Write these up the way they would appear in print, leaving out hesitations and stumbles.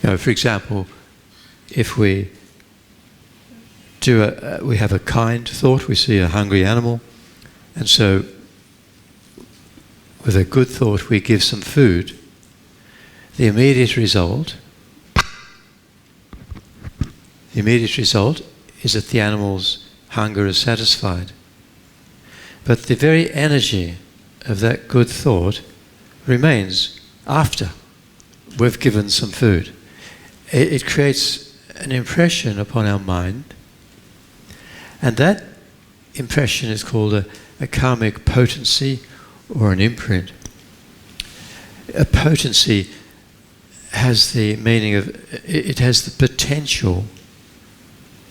For example, if we we have a kind thought, we see a hungry animal, and so with a good thought we give some food, the immediate result is that the animal's hunger is satisfied. But the very energy of that good thought remains after we've given some food. It creates an impression upon our mind, and that impression is called a karmic potency or an imprint. A potency has the meaning of, it has the potential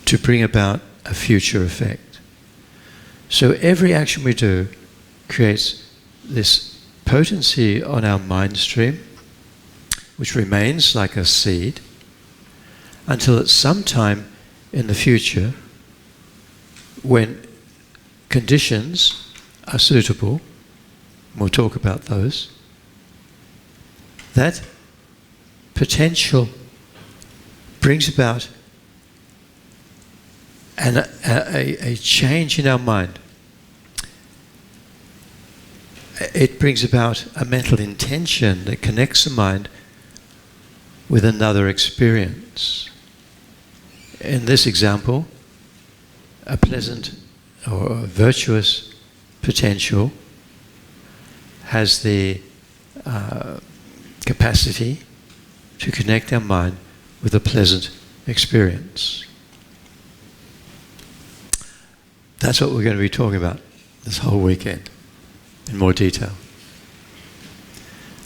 to bring about a future effect. So every action we do creates this potency on our mind stream, which remains like a seed until at some time in the future, when conditions are suitable, we'll talk about those, that potential brings about a change in our mind. It brings about a mental intention that connects the mind with another experience. In this example, a pleasant or a virtuous potential has the capacity to connect our mind with a pleasant experience. That's what we're going to be talking about this whole weekend in more detail.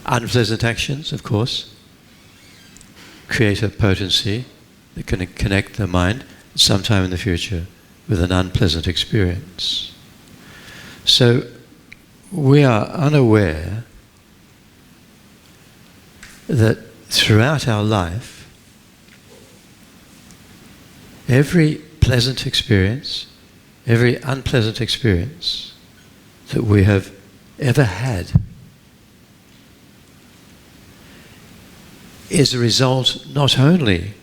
Unpleasant actions, of course, create a potency that can connect the mind sometime in the future with an unpleasant experience. So we are unaware that throughout our life, every pleasant experience, every unpleasant experience that we have ever had is a result not only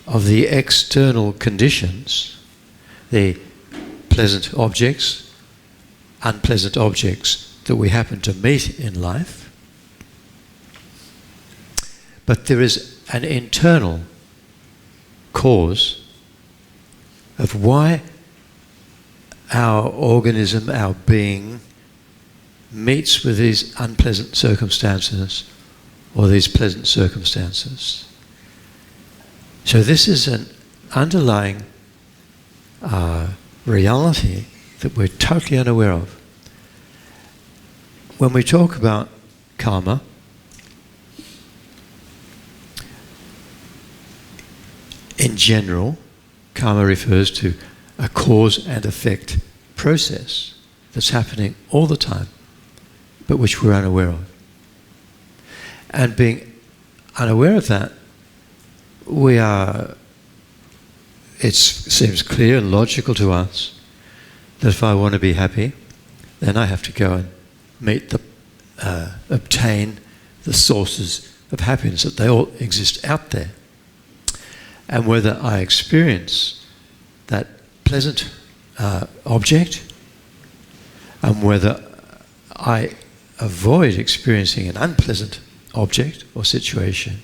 of the external conditions, the pleasant objects, unpleasant objects that we happen to meet in life, but there is an internal cause of why our organism, our being, meets with these unpleasant circumstances or these pleasant circumstances. So this is an underlying reality that we're totally unaware of. When we talk about karma, in general, karma refers to a cause and effect process that's happening all the time, but which we're unaware of. And being unaware of that, it seems clear and logical to us that if I want to be happy, then I have to go and obtain the sources of happiness, that they all exist out there. And whether I experience that pleasant object, and whether I avoid experiencing an unpleasant object or situation,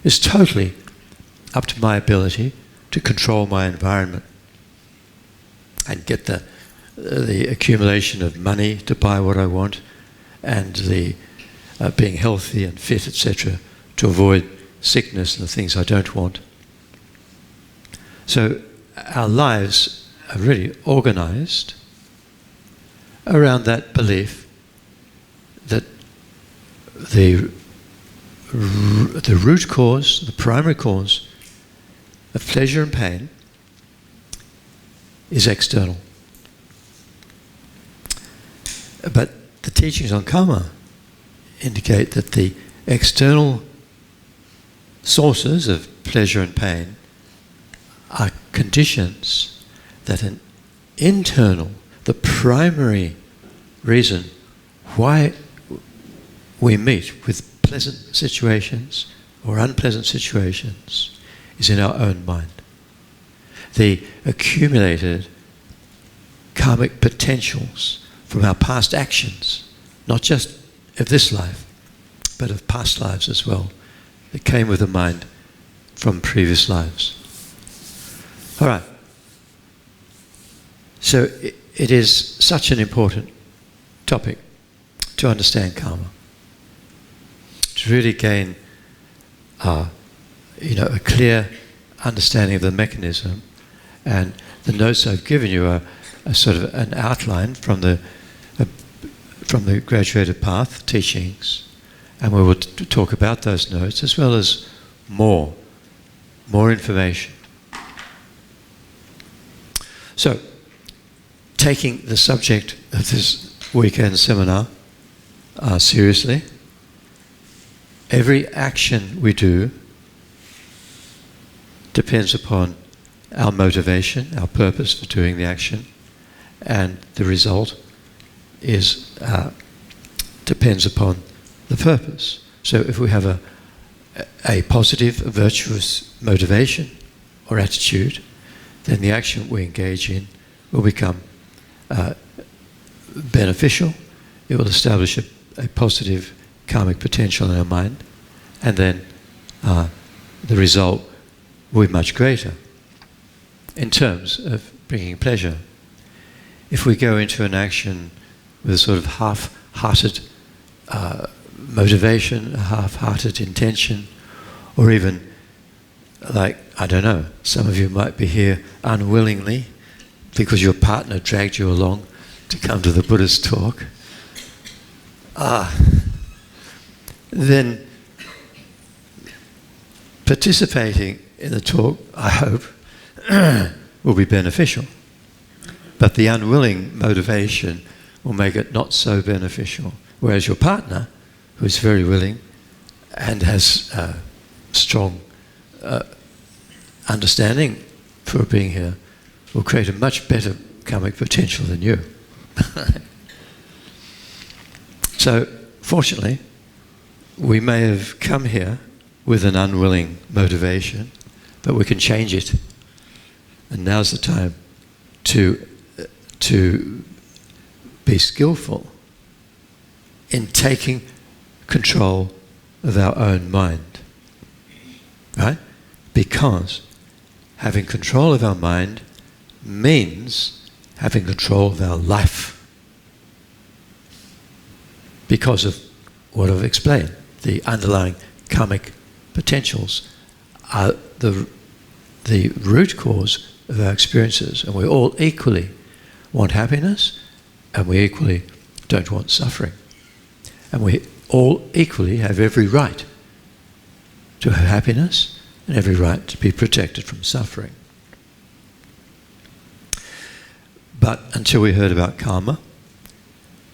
is totally up to my ability to control my environment and get the accumulation of money to buy what I want, and the being healthy and fit, etc., to avoid sickness and the things I don't want. So our lives are really organized around that belief that the root cause, the primary cause of pleasure and pain is external. But the teachings on karma indicate that the external sources of pleasure and pain are conditions that an internal, the primary reason why we meet with pleasant situations or unpleasant situations is in our own mind. The accumulated karmic potentials from our past actions, not just of this life, but of past lives as well, that came with the mind from previous lives. All right. So it is such an important topic to understand karma, to really gain a clear understanding of the mechanism. And the notes I've given you are sort of an outline from the graduated path teachings, and we will talk about those notes as well as more information. So, taking the subject of this weekend seminar seriously, every action we do depends upon our motivation, our purpose for doing the action, and the result depends upon the purpose. So if we have a positive, a virtuous motivation or attitude, then the action we engage in will become beneficial. It will establish a positive karmic potential in our mind, and then the result will be much greater in terms of bringing pleasure. If we go into an action with a sort of half-hearted motivation, a half-hearted intention, or even, like, I don't know, some of you might be here unwillingly because your partner dragged you along to come to the Buddhist talk, then participating in the talk, I hope, will be beneficial. But the unwilling motivation will make it not so beneficial. Whereas your partner, who is very willing and has strong understanding for being here, will create a much better karmic potential than you. So, fortunately, we may have come here with an unwilling motivation, but we can change it. And now's the time to be skillful in taking control of our own mind. Right? Because having control of our mind means having control of our life. Because of what I've explained, the underlying karmic potentials are the root cause of our experiences, and we all equally want happiness, and we equally don't want suffering. And we all equally have every right to have happiness and every right to be protected from suffering. But until we heard about karma,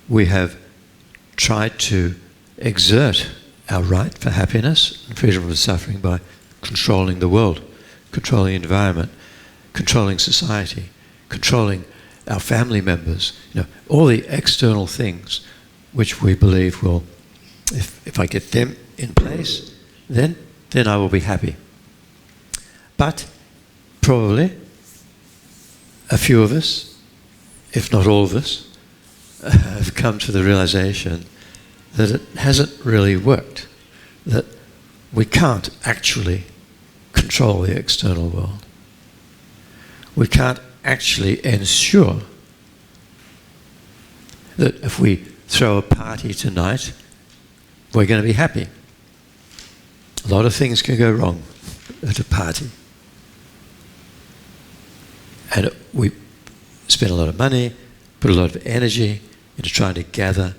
we have tried to exert our right for happiness and freedom from suffering by controlling the world, controlling the environment, controlling society, controlling our family members, all the external things which we believe will, if I get them in place, then I will be happy. But probably a few of us, if not all of us, have come to the realization that it hasn't really worked, that we can't actually control the external world. We can't actually ensure that if we throw a party tonight, we're going to be happy. A lot of things can go wrong at a party. And we spend a lot of money, put a lot of energy into trying to gather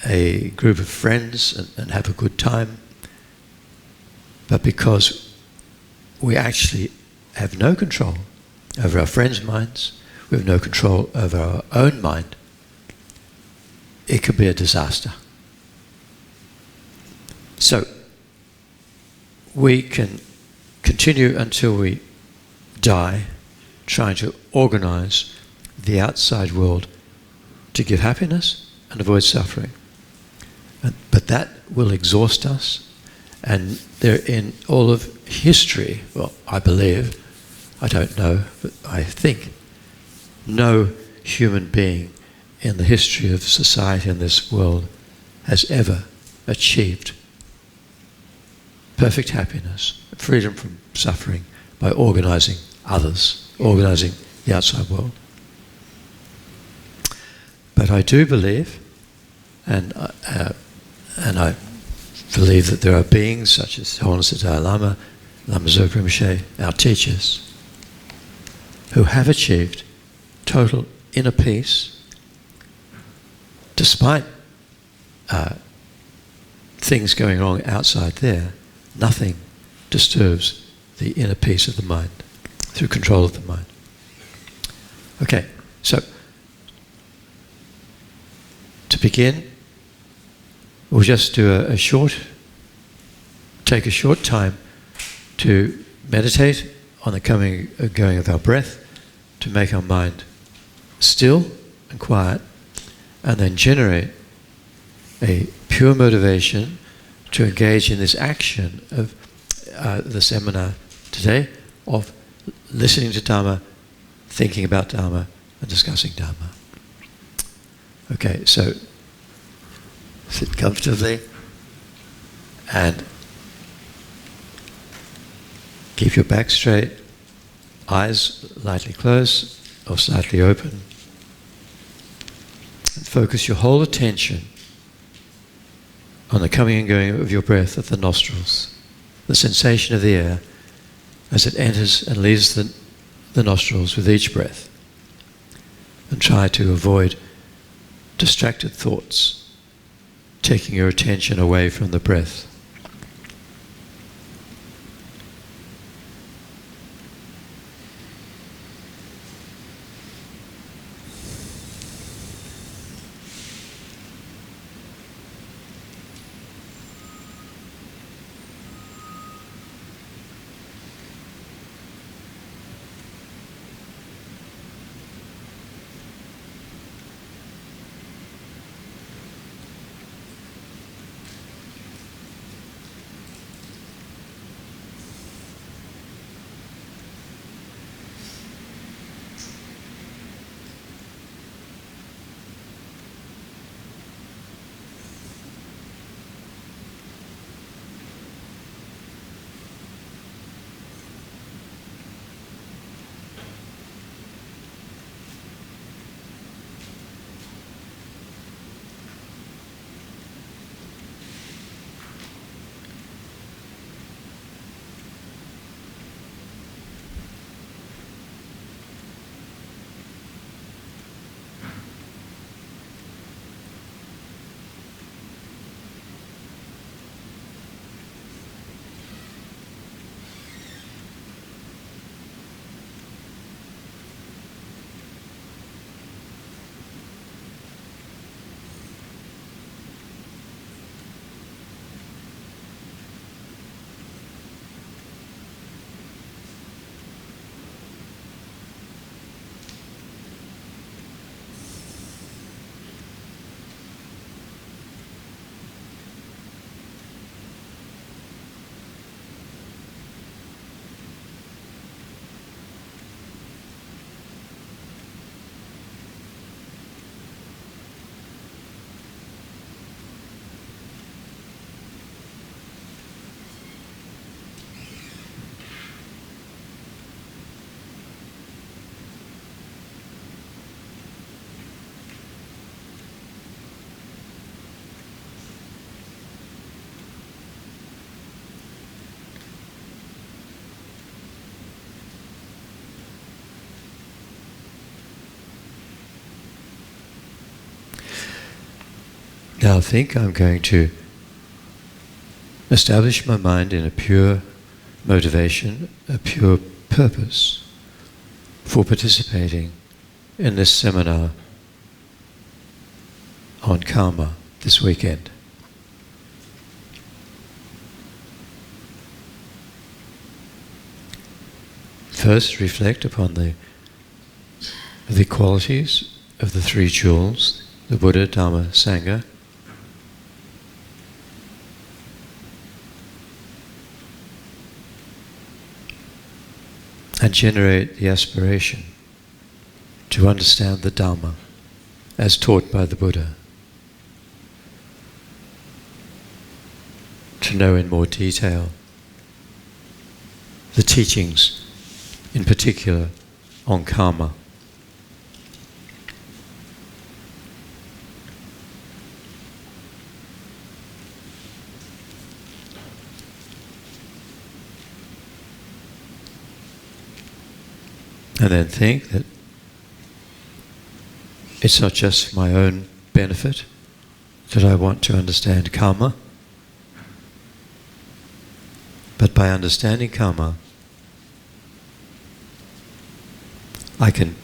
a group of friends and have a good time. But because we actually have no control over our friends' minds, we have no control over our own mind, it could be a disaster. So, we can continue until we die trying to organize the outside world to give happiness and avoid suffering. But that will exhaust us, And they're in all of history, well, I believe, I don't know, but I think, no human being in the history of society in this world has ever achieved perfect happiness, freedom from suffering by organizing others, organizing the outside world. But I do believe, and I believe that there are beings such as Holiness the Dalai Lama, Lama Zopa Rinpoche, our teachers, who have achieved total inner peace despite things going wrong outside there. Nothing disturbs the inner peace of the mind through control of the mind. Okay, so to begin, we'll just do take a short time to meditate on the coming and going of our breath, to make our mind still and quiet, and then generate a pure motivation to engage in this action of the seminar today, of listening to Dharma, thinking about Dharma, and discussing Dharma. Okay, so sit comfortably and keep your back straight, eyes lightly closed or slightly open, and focus your whole attention on the coming and going of your breath at the nostrils, the sensation of the air as it enters and leaves the nostrils with each breath. And try to avoid distracted thoughts, taking your attention away from the breath. Now I think I'm going to establish my mind in a pure motivation, a pure purpose for participating in this seminar on karma this weekend. First, reflect upon the qualities of the three jewels, the Buddha, Dhamma, Sangha. and generate the aspiration to understand the Dhamma as taught by the Buddha, to know in more detail the teachings, in particular on karma. And then think that it's not just for my own benefit that I want to understand karma, but by understanding karma, I can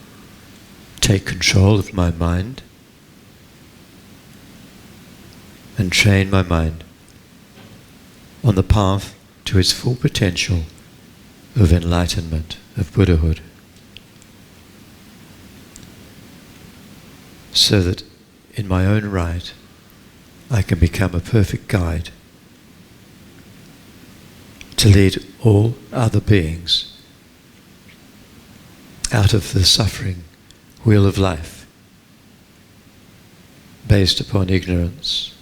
take control of my mind and train my mind on the path to its full potential of enlightenment, of Buddhahood. So that in my own right, I can become a perfect guide to lead all other beings out of the suffering wheel of life based upon ignorance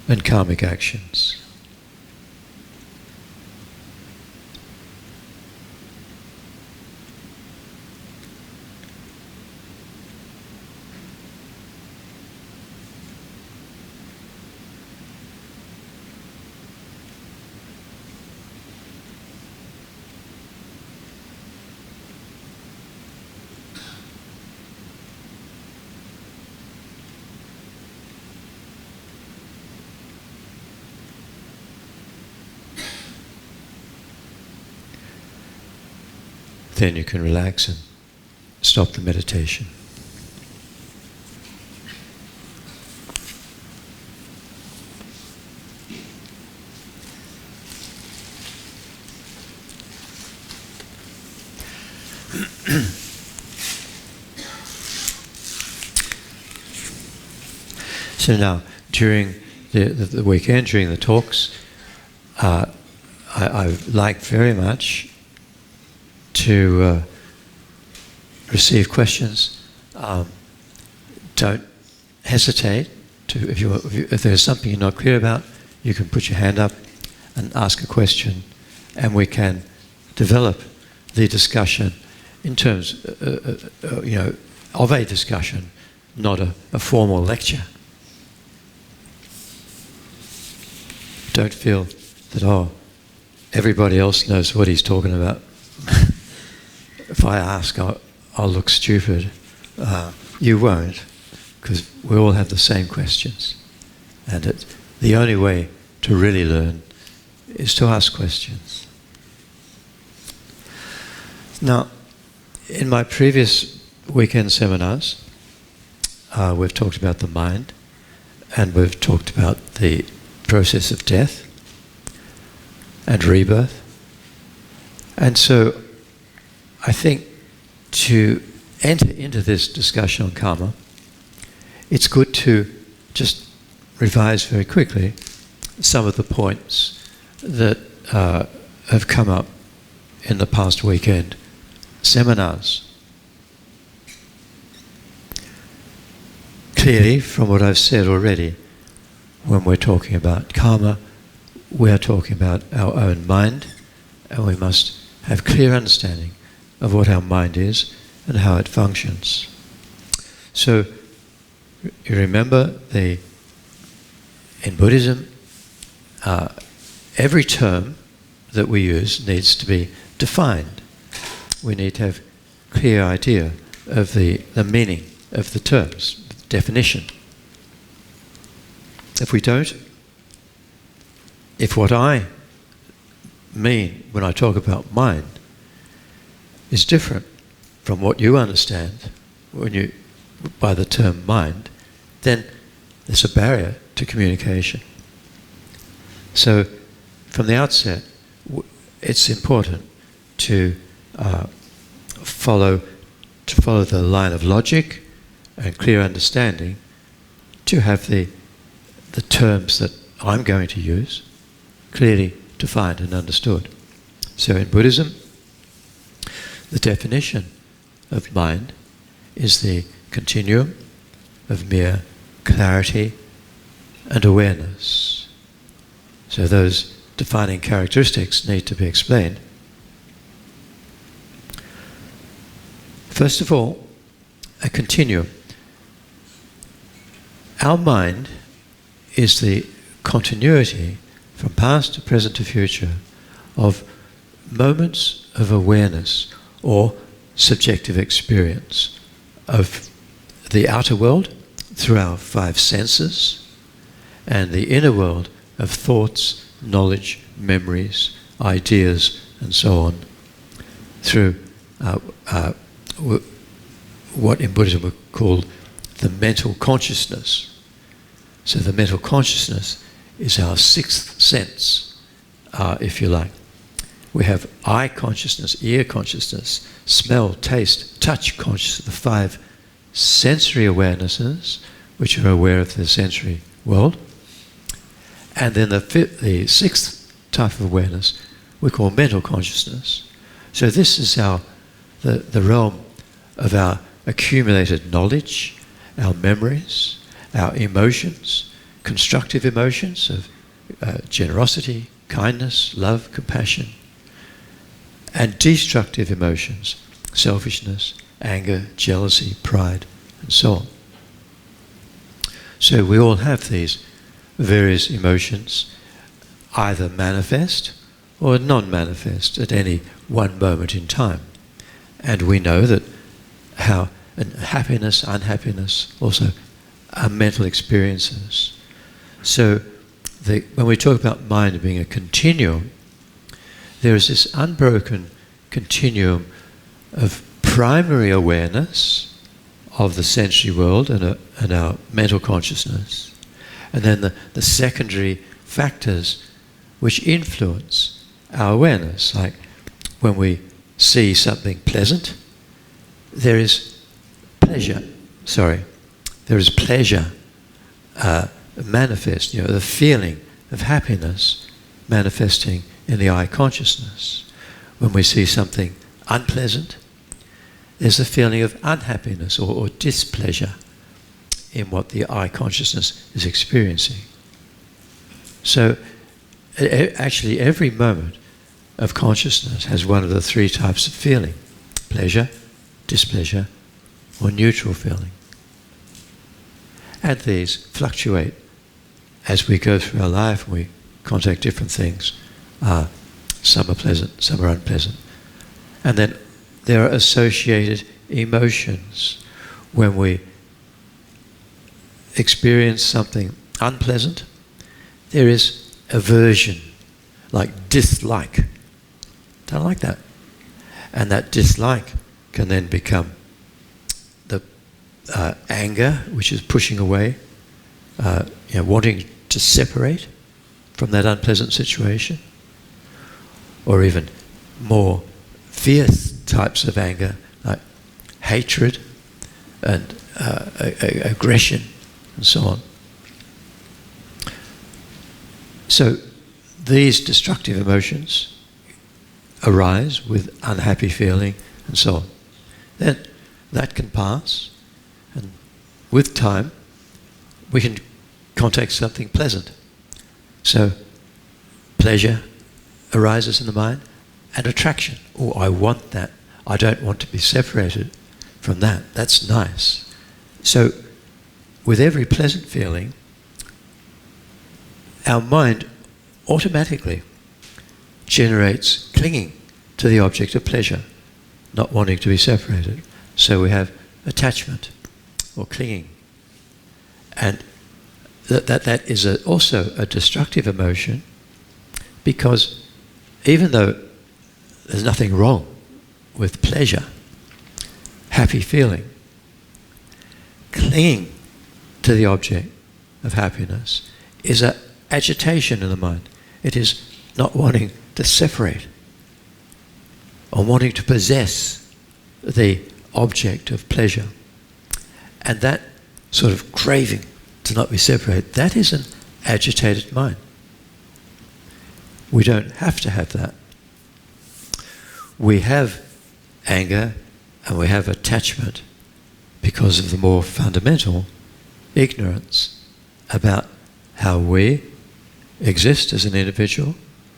and karmic actions. Then you can relax and stop the meditation. So now, during the weekend, during the talks, I like very much to receive questions. Don't hesitate to, if there's something you're not clear about, you can put your hand up and ask a question, and we can develop the discussion in terms, of a discussion, not a formal lecture. Don't feel that, everybody else knows what he's talking about. If I ask, I'll look stupid. You won't, because we all have the same questions. And the only way to really learn is to ask questions. Now, in my previous weekend seminars, we've talked about the mind, and we've talked about the process of death and rebirth. And so I think to enter into this discussion on karma, it's good to just revise very quickly some of the points that have come up in the past weekend seminars. Clearly, from what I've said already, when we're talking about karma, we're talking about our own mind, and we must have clear understanding of what our mind is and how it functions. So, you remember in Buddhism, every term that we use needs to be defined. We need to have a clear idea of the meaning of the terms, the definition. If we don't, if what I mean when I talk about mind is different from what you understand by the term mind, then there's a barrier to communication. So from the outset, it's important to follow the line of logic and clear understanding, to have the terms that I'm going to use clearly defined and understood. So in Buddhism, the definition of mind is the continuum of mere clarity and awareness. So those defining characteristics need to be explained. First of all, a continuum. Our mind is the continuity from past to present to future of moments of awareness or subjective experience of the outer world through our five senses and the inner world of thoughts, knowledge, memories, ideas, and so on through what in Buddhism we call the mental consciousness. So the mental consciousness is our sixth sense, if you like. We have eye consciousness, ear consciousness, smell, taste, touch consciousness, the five sensory awarenesses which are aware of the sensory world. And then the sixth type of awareness we call mental consciousness. So this is the realm of our accumulated knowledge, our memories, our emotions, constructive emotions of generosity, kindness, love, compassion, and destructive emotions, selfishness, anger, jealousy, pride, and so on. So we all have these various emotions, either manifest or non-manifest at any one moment in time. And we know that how happiness, unhappiness also are mental experiences. So when we talk about mind being a continuum, there is this unbroken continuum of primary awareness of the sensory world and our mental consciousness, and then the secondary factors which influence our awareness. Like when we see something pleasant, there is pleasure manifest, the feeling of happiness manifesting in the eye consciousness. When we see something unpleasant, there's a feeling of unhappiness or displeasure in what the eye consciousness is experiencing. So actually every moment of consciousness has one of the three types of feeling: pleasure, displeasure, or neutral feeling. And these fluctuate as we go through our life and we contact different things. Some are pleasant, some are unpleasant. And then there are associated emotions. When we experience something unpleasant, there is aversion, like dislike. Don't like that. And that dislike can then become the anger, which is pushing away, wanting to separate from that unpleasant situation, or even more fierce types of anger, like hatred and aggression and so on. So these destructive emotions arise with unhappy feeling and so on. Then that can pass, and with time we can contact something pleasant. So pleasure arises in the mind, and attraction. Oh, I want that. I don't want to be separated from that. That's nice. So with every pleasant feeling, our mind automatically generates clinging to the object of pleasure, not wanting to be separated. So we have attachment or clinging. And that is also a destructive emotion, because even though there's nothing wrong with pleasure, happy feeling, clinging to the object of happiness is an agitation in the mind. It is not wanting to separate or wanting to possess the object of pleasure. And that sort of craving to not be separated, that is an agitated mind. We don't have to have that. We have anger and we have attachment because of the more fundamental ignorance about how we exist as an individual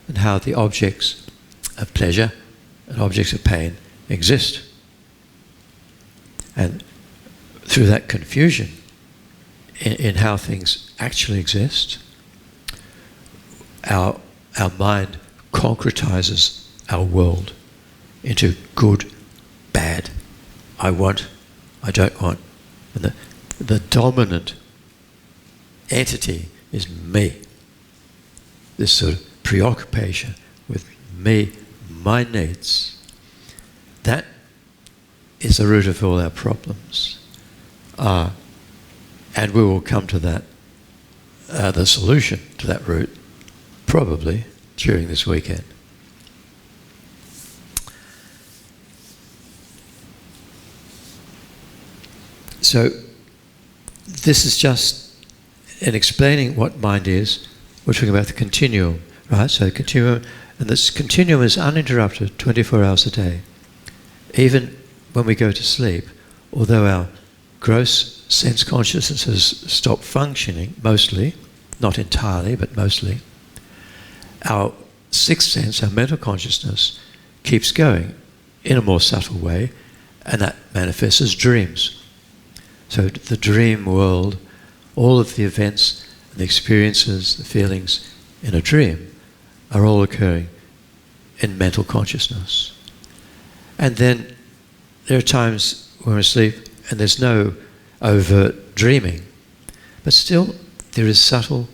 and how the objects of pleasure and objects of pain exist. And through that confusion in how things actually exist, our mind concretizes our world into good, bad, I want, I don't want. And the dominant entity is me. This sort of preoccupation with me, my needs. That is the root of all our problems. And we will come to that, the solution to that root, probably during this weekend. So this is just in explaining what mind is. We're talking about the continuum, right? So the continuum, and this continuum is uninterrupted 24 hours a day. Even when we go to sleep, although our gross sense consciousnesses stop functioning, mostly, not entirely, but mostly, our sixth sense, our mental consciousness, keeps going in a more subtle way, and that manifests as dreams. So the dream world, all of the events, the experiences, the feelings in a dream are all occurring in mental consciousness. And then there are times when we're asleep and there's no overt dreaming, but still there is subtle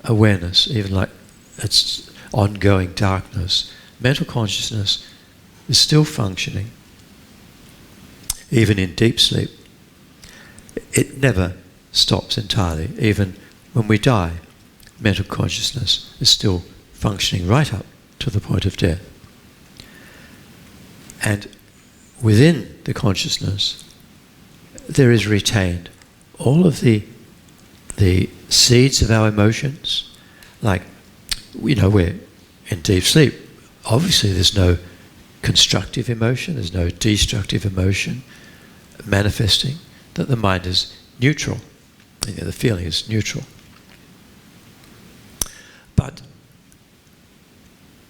awareness, even like it's ongoing darkness. Mental consciousness is still functioning, even in deep sleep. It never stops entirely. Even when we die, mental consciousness is still functioning right up to the point of death. And within the consciousness, there is retained all of the seeds of our emotions. Like, we're in deep sleep. Obviously there's no constructive emotion, there's no destructive emotion manifesting, that the mind is neutral. The feeling is neutral. But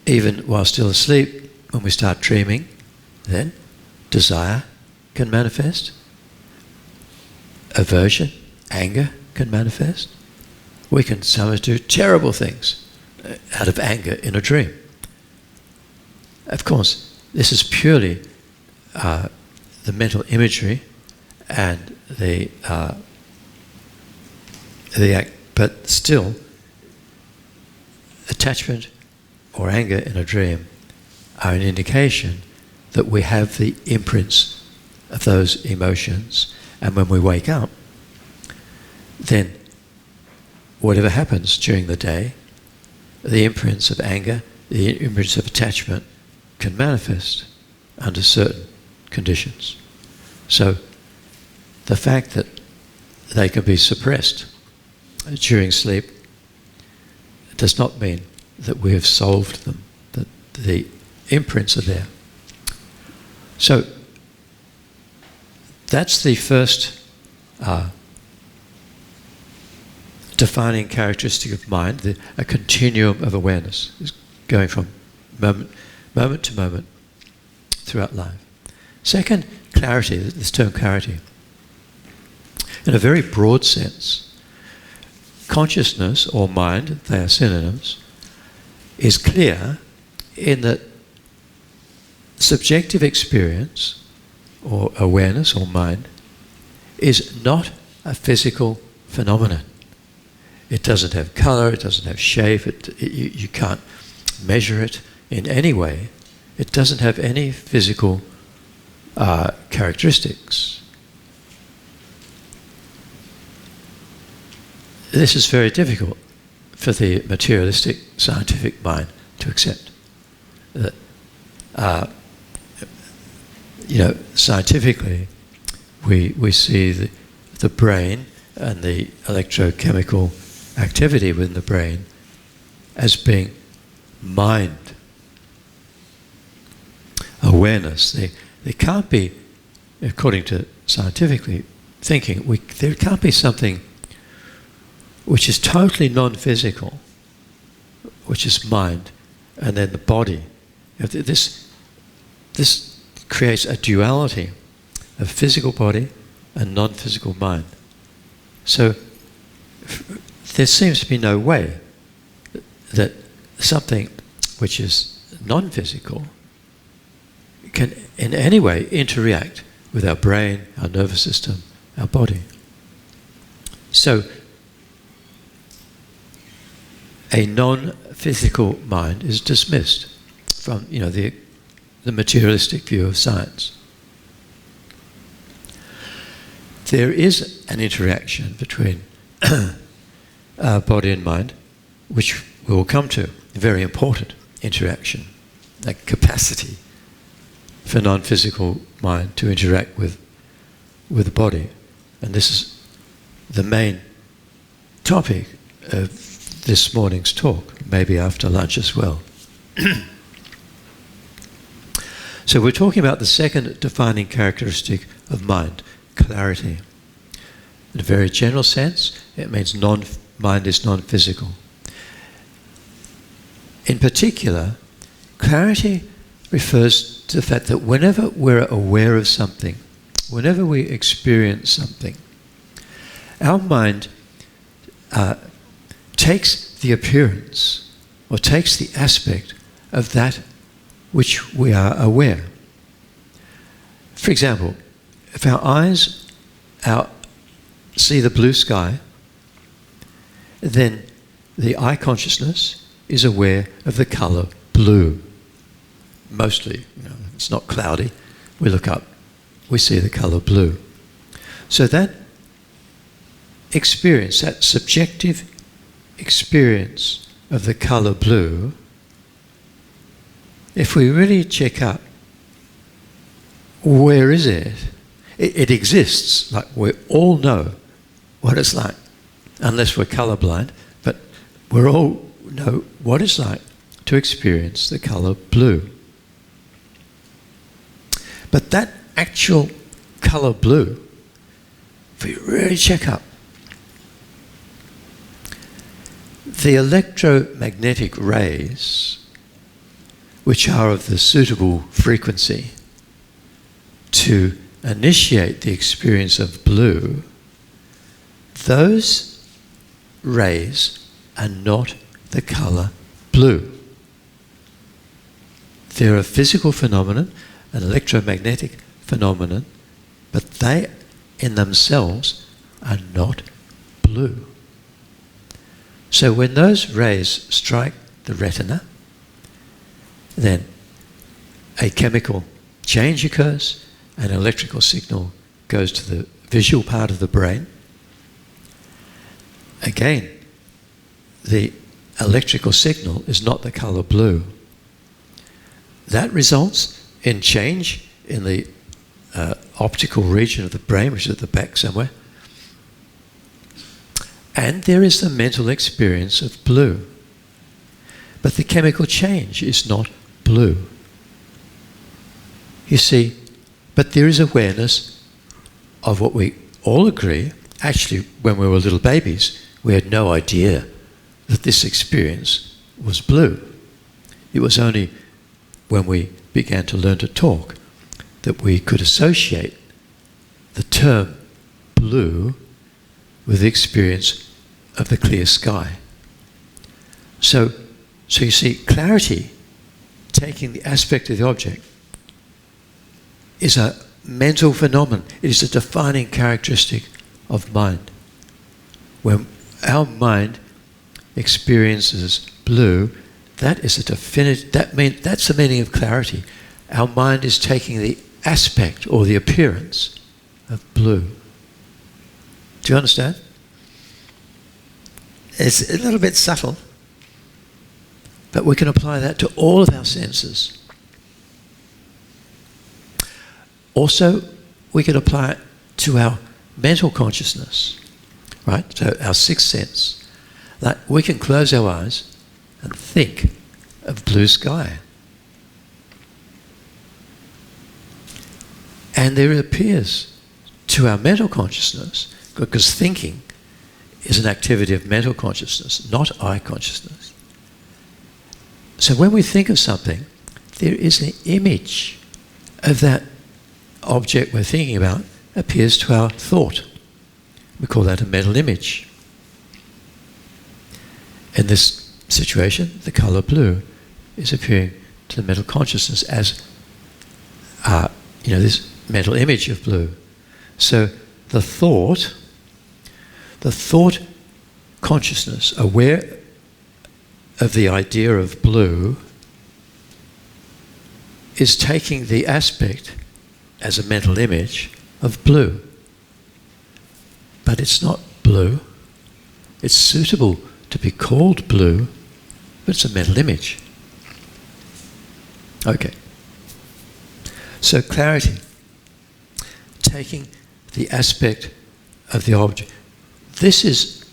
even while still asleep, when we start dreaming, then desire can manifest, aversion, anger can manifest. We can sometimes do terrible things out of anger in a dream. Of course, this is purely the mental imagery and the act, but still, attachment or anger in a dream are an indication that we have the imprints of those emotions, and when we wake up, then whatever happens during the day, the imprints of anger, the imprints of attachment can manifest under certain conditions. So the fact that they can be suppressed during sleep does not mean that we have solved them, that the imprints are there. So that's the first defining characteristic of mind, a continuum of awareness, is going from moment to moment throughout life. Second, clarity, this term clarity. In a very broad sense, consciousness or mind, they are synonyms, is clear in that subjective experience or awareness or mind is not a physical phenomenon. It doesn't have colour, it doesn't have shape, you can't measure it in any way. It doesn't have any physical characteristics. This is very difficult for the materialistic scientific mind to accept. That, scientifically, we see the brain and the electrochemical activity within the brain as being mind. Awareness. There can't be, according to scientifically thinking, there can't be something which is totally non-physical, which is mind, and then the body. This creates a duality of physical body and non-physical mind. So there seems to be no way that something which is non-physical can in any way interact with our brain, our nervous system, our body. So a non-physical mind is dismissed from, the materialistic view of science. There is an interaction between body and mind, which we will come to. A very important interaction, like capacity for non-physical mind to interact with the body. And this is the main topic of this morning's talk, maybe after lunch as well. So we're talking about the second defining characteristic of mind, clarity. In a very general sense, it means mind is non-physical. In particular, clarity refers to the fact that whenever we're aware of something, whenever we experience something, our mind takes the appearance or takes the aspect of that which we are aware. For example, if our eyes see the blue sky, then the eye consciousness is aware of the colour blue. Mostly, it's not cloudy. We look up, we see the colour blue. So that experience, that subjective experience of the colour blue, if we really check up, where is it? It exists. Like we all know what it's like, unless we're colourblind, but we all know what it's like to experience the colour blue. But that actual colour blue, if we really check up, the electromagnetic rays, which are of the suitable frequency to initiate the experience of blue, those rays are not the colour blue. They're a physical phenomenon, an electromagnetic phenomenon, but they in themselves are not blue. So when those rays strike the retina, then a chemical change occurs, an electrical signal goes to the visual part of the brain. Again, the electrical signal is not the colour blue. That results in change in the optical region of the brain, which is at the back somewhere. And there is the mental experience of blue. But the chemical change is not blue. You see, but there is awareness of what we all agree. Actually, when we were little babies, we had no idea that this experience was blue. It was only when we began to learn to talk that we could associate the term blue with the experience of the clear sky. So you see, clarity, taking the aspect of the object, is a mental phenomenon. It is a defining characteristic of mind. When our mind experiences blue, that is a that's the meaning of clarity. Our mind is taking the aspect or the appearance of blue. Do you understand? It's a little bit subtle, but we can apply that to all of our senses. Also, we can apply it to our mental consciousness, right? So our sixth sense. Like we can close our eyes and think of blue sky. And there appears to our mental consciousness, because thinking is an activity of mental consciousness, not eye consciousness. So when we think of something, there is an image of that object we're thinking about appears to our thought. We call that a mental image. In this situation, the colour blue is appearing to the mental consciousness as, this mental image of blue. So the thought consciousness, aware of the idea of blue, is taking the aspect as a mental image of blue. But it's not blue. It's suitable to be called blue, but it's a mental image. Okay. So clarity, taking the aspect of the object. This is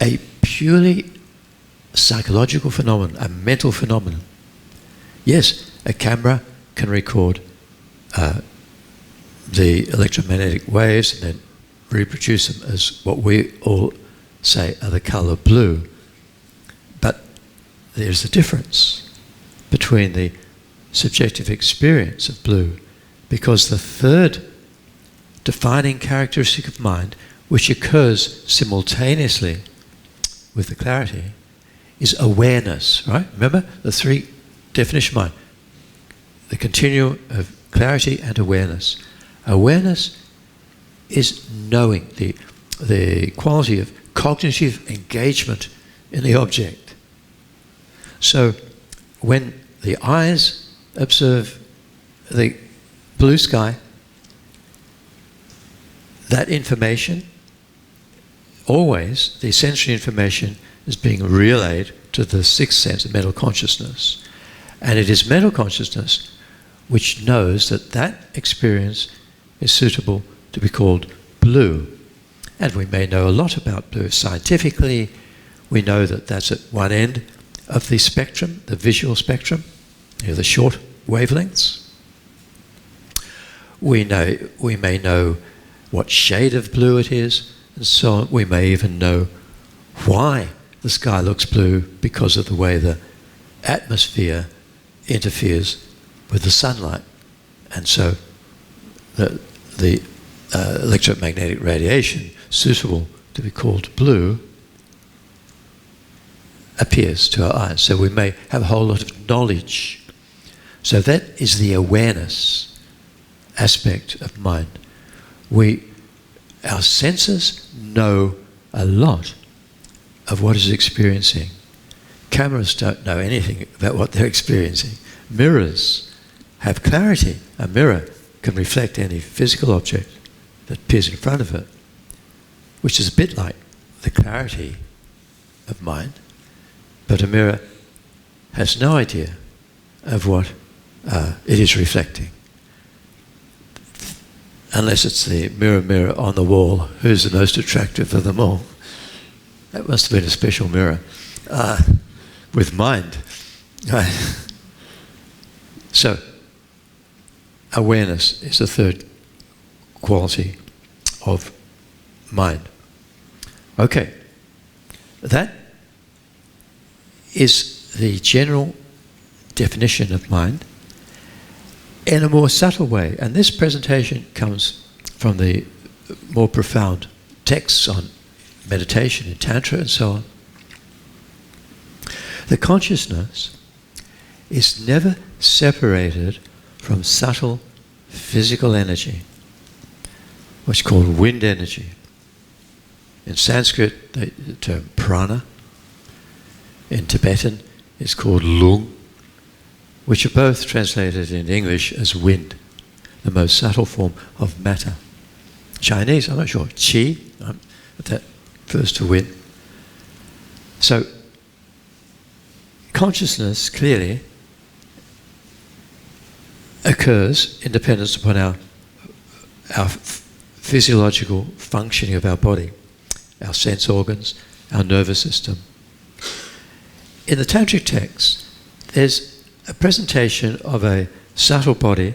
a purely psychological phenomenon, a mental phenomenon. Yes, a camera can record the electromagnetic waves and then reproduce them as what we all say are the colour blue. But there's a difference between the subjective experience of blue, because the third defining characteristic of mind, which occurs simultaneously with the clarity, is awareness, right? Remember the three definition of mind. The continuum of clarity and awareness. Awareness is knowing, the quality of cognitive engagement in the object. So when the eyes observe the blue sky, that information, always the sensory information, is being relayed to the sixth sense of mental consciousness. And it is mental consciousness which knows that that experience is suitable to be called blue. And we may know a lot about blue. Scientifically, we know that that's at one end of the spectrum, the visual spectrum, the short wavelengths. We may know what shade of blue it is, and so on. We may even know why the sky looks blue, because of the way the atmosphere interferes with the sunlight. And so the electromagnetic radiation suitable to be called blue appears to our eyes. So we may have a whole lot of knowledge. So that is the awareness aspect of mind. Our senses know a lot of what is experiencing. Cameras don't know anything about what they're experiencing. Mirrors have clarity. A mirror can reflect any physical object that appears in front of it, which is a bit like the clarity of mind. But a mirror has no idea of what it is reflecting. Unless it's the mirror on the wall, who's the most attractive of them all? That must have been a special mirror with mind. So, awareness is the third quality of mind. Okay, that is the general definition of mind in a more subtle way. And this presentation comes from the more profound texts on meditation in Tantra and so on. The consciousness is never separated from subtle physical energy, what's called wind energy. In Sanskrit, the term prana. In Tibetan, it's called lung, which are both translated in English as wind, the most subtle form of matter. Chinese, I'm not sure, qi, that refers to wind. So, consciousness clearly occurs in dependence upon our physiological functioning of our body, our sense organs, our nervous system. In the Tantric texts, there's a presentation of a subtle body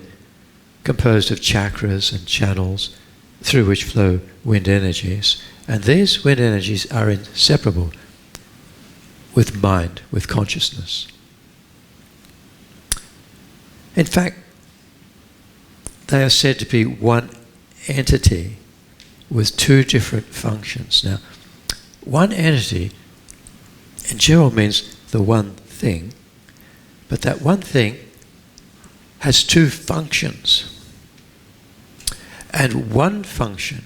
composed of chakras and channels through which flow wind energies. And these wind energies are inseparable with mind, with consciousness. In fact, they are said to be one entity with two different functions. Now, one entity in general means the one thing, but that one thing has two functions. And one function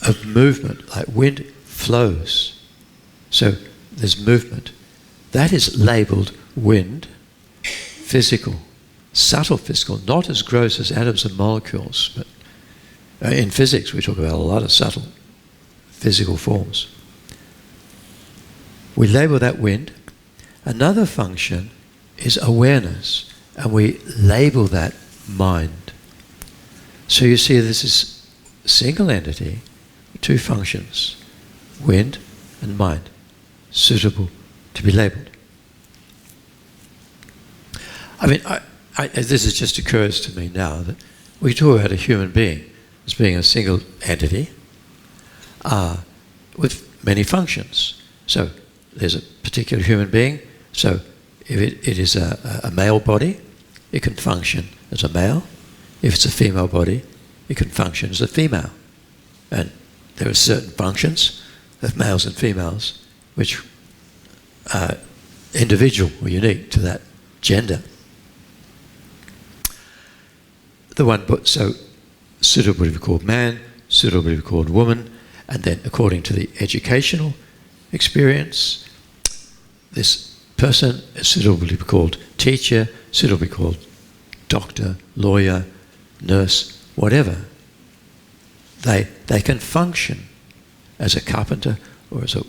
of movement, like wind flows, so there's movement, that is labelled wind, physical, subtle physical, not as gross as atoms and molecules, but in physics we talk about a lot of subtle physical forms. We label that wind. Another function is awareness, and we label that mind. So you see this is a single entity, two functions, wind and mind, suitable to be labelled. I mean, this is just occurs to me now that we talk about a human being as being a single entity with many functions. So there's a particular human being, so if it is a male body, it can function as a male. If it's a female body, it can function as a female. And there are certain functions of males and females which are individual or unique to that gender. The one, so suitable to be called man, suitable to be called woman, and then according to the educational experience, this person is suitable to be called teacher, suitable to be called doctor, lawyer, nurse, whatever. They can function as a carpenter or as a,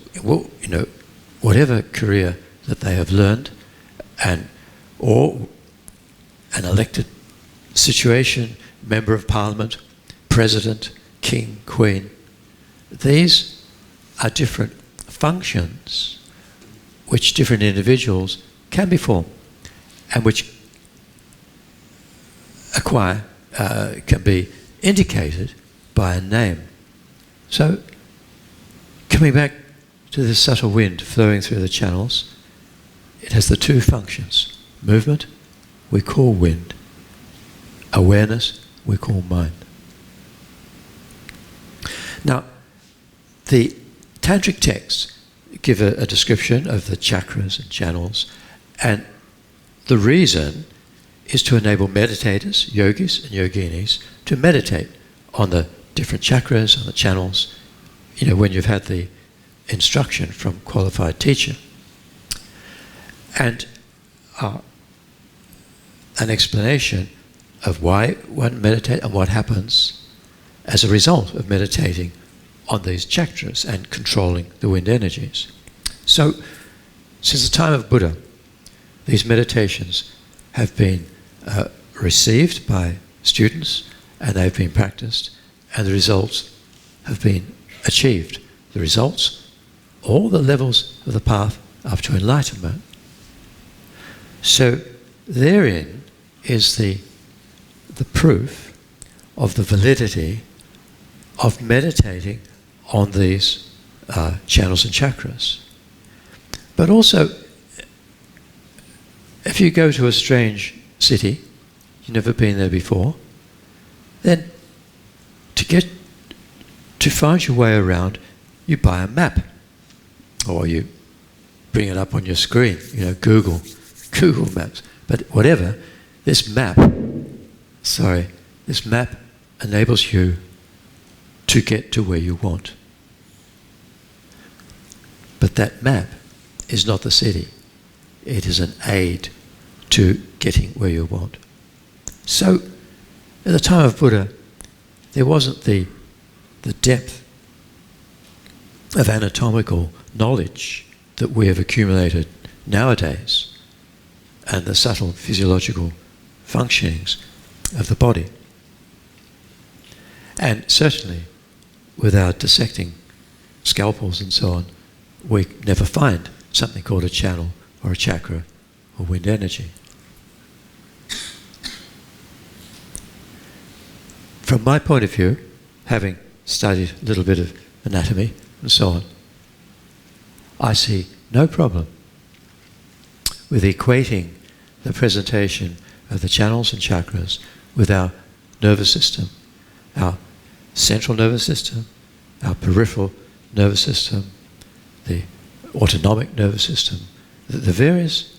whatever career that they have learned, or an elected situation, member of parliament, president, king, queen. These are different functions which different individuals can perform and which can be indicated by a name. So, coming back to the subtle wind flowing through the channels, it has the two functions. Movement, we call wind. Awareness, we call mind. Now, the tantric texts give a description of the chakras and channels, and the reason is to enable meditators, yogis and yoginis, to meditate on the different chakras, on the channels, when you've had the instruction from qualified teacher. And an explanation of why one meditates and what happens as a result of meditating on these chakras and controlling the wind energies. So, since the time of Buddha, these meditations have been received by students and they've been practiced, and the results have been achieved. The results, all the levels of the path up to enlightenment. So therein is the proof of the validity of meditating on these channels and chakras. But also, if you go to a strange city, you've never been there before, then to find your way around, you buy a map, or you bring it up on your screen, Google Maps. But whatever, this map enables you to get to where you want. But that map is not the city. It is an aid to getting where you want. So, at the time of Buddha, there wasn't the depth of anatomical knowledge that we have accumulated nowadays, and the subtle physiological functionings of the body. And certainly, without dissecting scalpels and so on, we never find something called a channel or a chakra or wind energy. From my point of view, having studied a little bit of anatomy and so on, I see no problem with equating the presentation of the channels and chakras with our nervous system, our central nervous system, our peripheral nervous system, the autonomic nervous system, the various,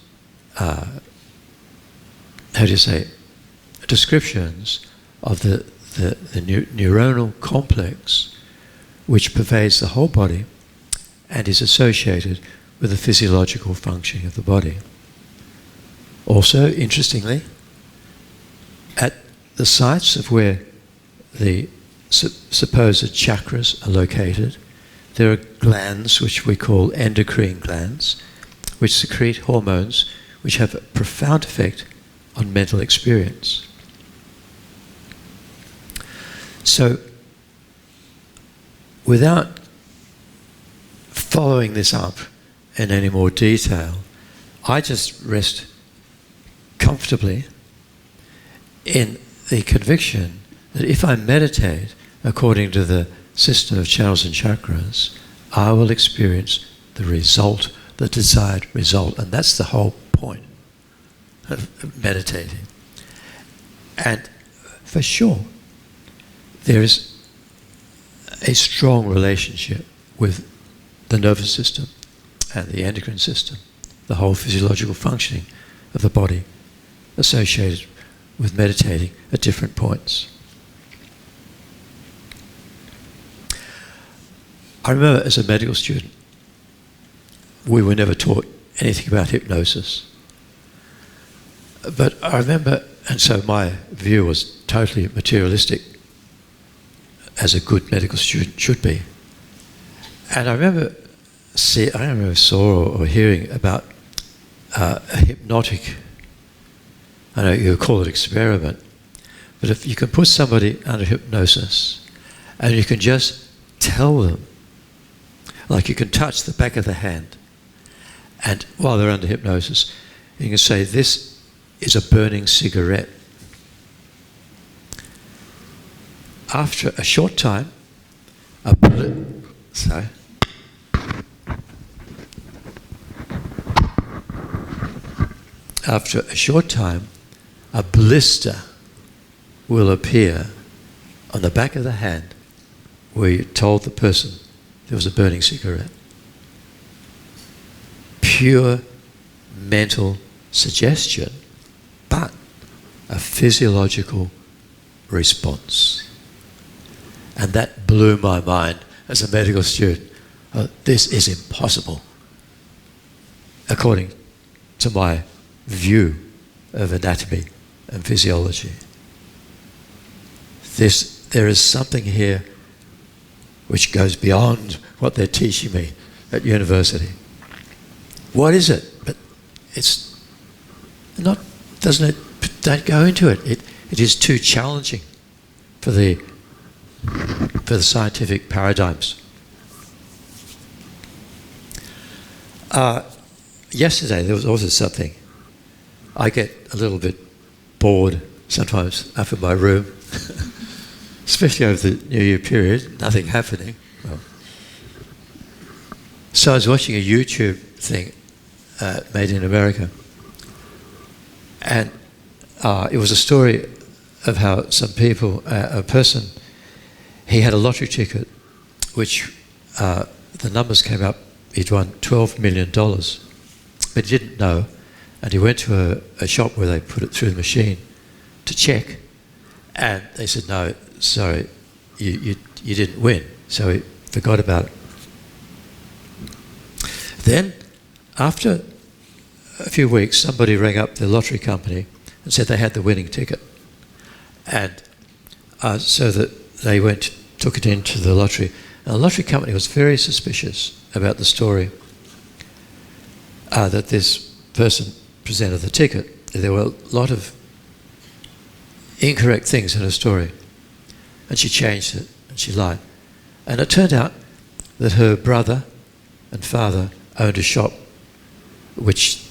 descriptions of the neuronal complex which pervades the whole body and is associated with the physiological functioning of the body. Also, interestingly, at the sites of where the supposed chakras are located, there are glands which we call endocrine glands, which secrete hormones which have a profound effect on mental experience. So, without following this up in any more detail, I just rest comfortably in the conviction that if I meditate according to the system of channels and chakras, I will experience the result, the desired result. And that's the whole point of meditating. And for sure, there is a strong relationship with the nervous system and the endocrine system, the whole physiological functioning of the body associated with meditating at different points. I remember as a medical student, we were never taught anything about hypnosis. But I remember, and so my view was totally materialistic, as a good medical student should be. And I remember saw or hearing about a hypnotic, I know you call it experiment, but if you can put somebody under hypnosis and you can just tell them, like you can touch the back of the hand, and while they're under hypnosis, you can say, "This is a burning cigarette." After a short time, after a short time, a blister will appear on the back of the hand where you told the person there was a burning cigarette. Pure mental suggestion, but a physiological response. And that blew my mind as a medical student. This is impossible, according to my view of anatomy and physiology. There is something here which goes beyond what they're teaching me at university. What is it? But it's not, don't go into it. It is too challenging for the scientific paradigms. Yesterday there was also something. I get a little bit bored sometimes up in my room, especially over the New Year period, nothing happening. Well, so I was watching a YouTube thing made in America, and it was a story of how some people, a person, he had a lottery ticket which the numbers came up, he'd won $12 million, but he didn't know, and he went to a shop where they put it through the machine to check, and they said, "No, sorry, you didn't win," so he forgot about it. Then, after a few weeks, somebody rang up the lottery company and said they had the winning ticket, and so that they took it into the lottery. And the lottery company was very suspicious about the story that this person presented the ticket. There were a lot of incorrect things in her story, and she changed it and she lied. And it turned out that her brother and father owned a shop which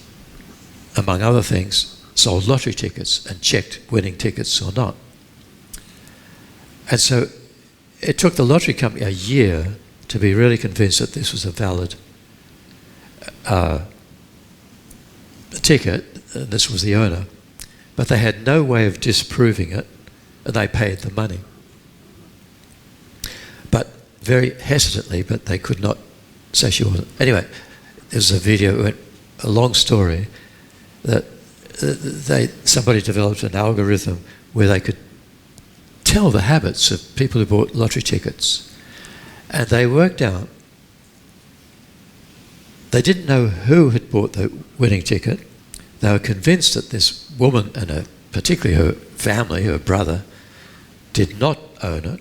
among other things, sold lottery tickets and checked winning tickets or not. And so it took the lottery company a year to be really convinced that this was a valid ticket, and this was the owner. But they had no way of disproving it, and they paid the money. But very hesitantly, but they could not say she wasn't. Anyway, there's a video, a long story, that somebody developed an algorithm where they could tell the habits of people who bought lottery tickets. And they worked out, they didn't know who had bought the winning ticket. They were convinced that this woman, and particularly her family, her brother, did not own it.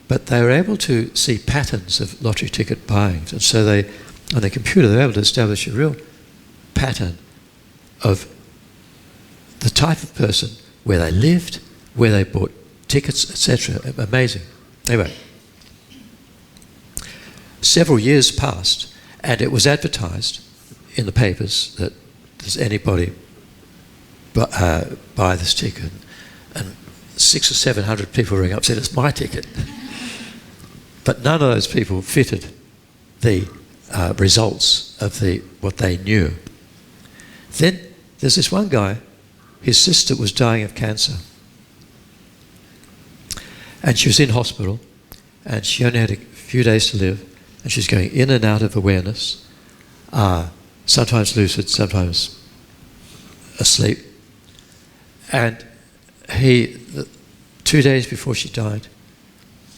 But they were able to see patterns of lottery ticket buying. And so on the computer, they were able to establish a real pattern of the type of person, where they lived, where they bought tickets, etc. Amazing. Anyway, several years passed, and it was advertised in the papers that does anybody buy this ticket? And 600 or 700 people rang up and said, it's my ticket. But none of those people fitted the results of what they knew. Then there's this one guy, his sister was dying of cancer. And she was in hospital, and she only had a few days to live, and she was going in and out of awareness, sometimes lucid, sometimes asleep. And 2 days before she died,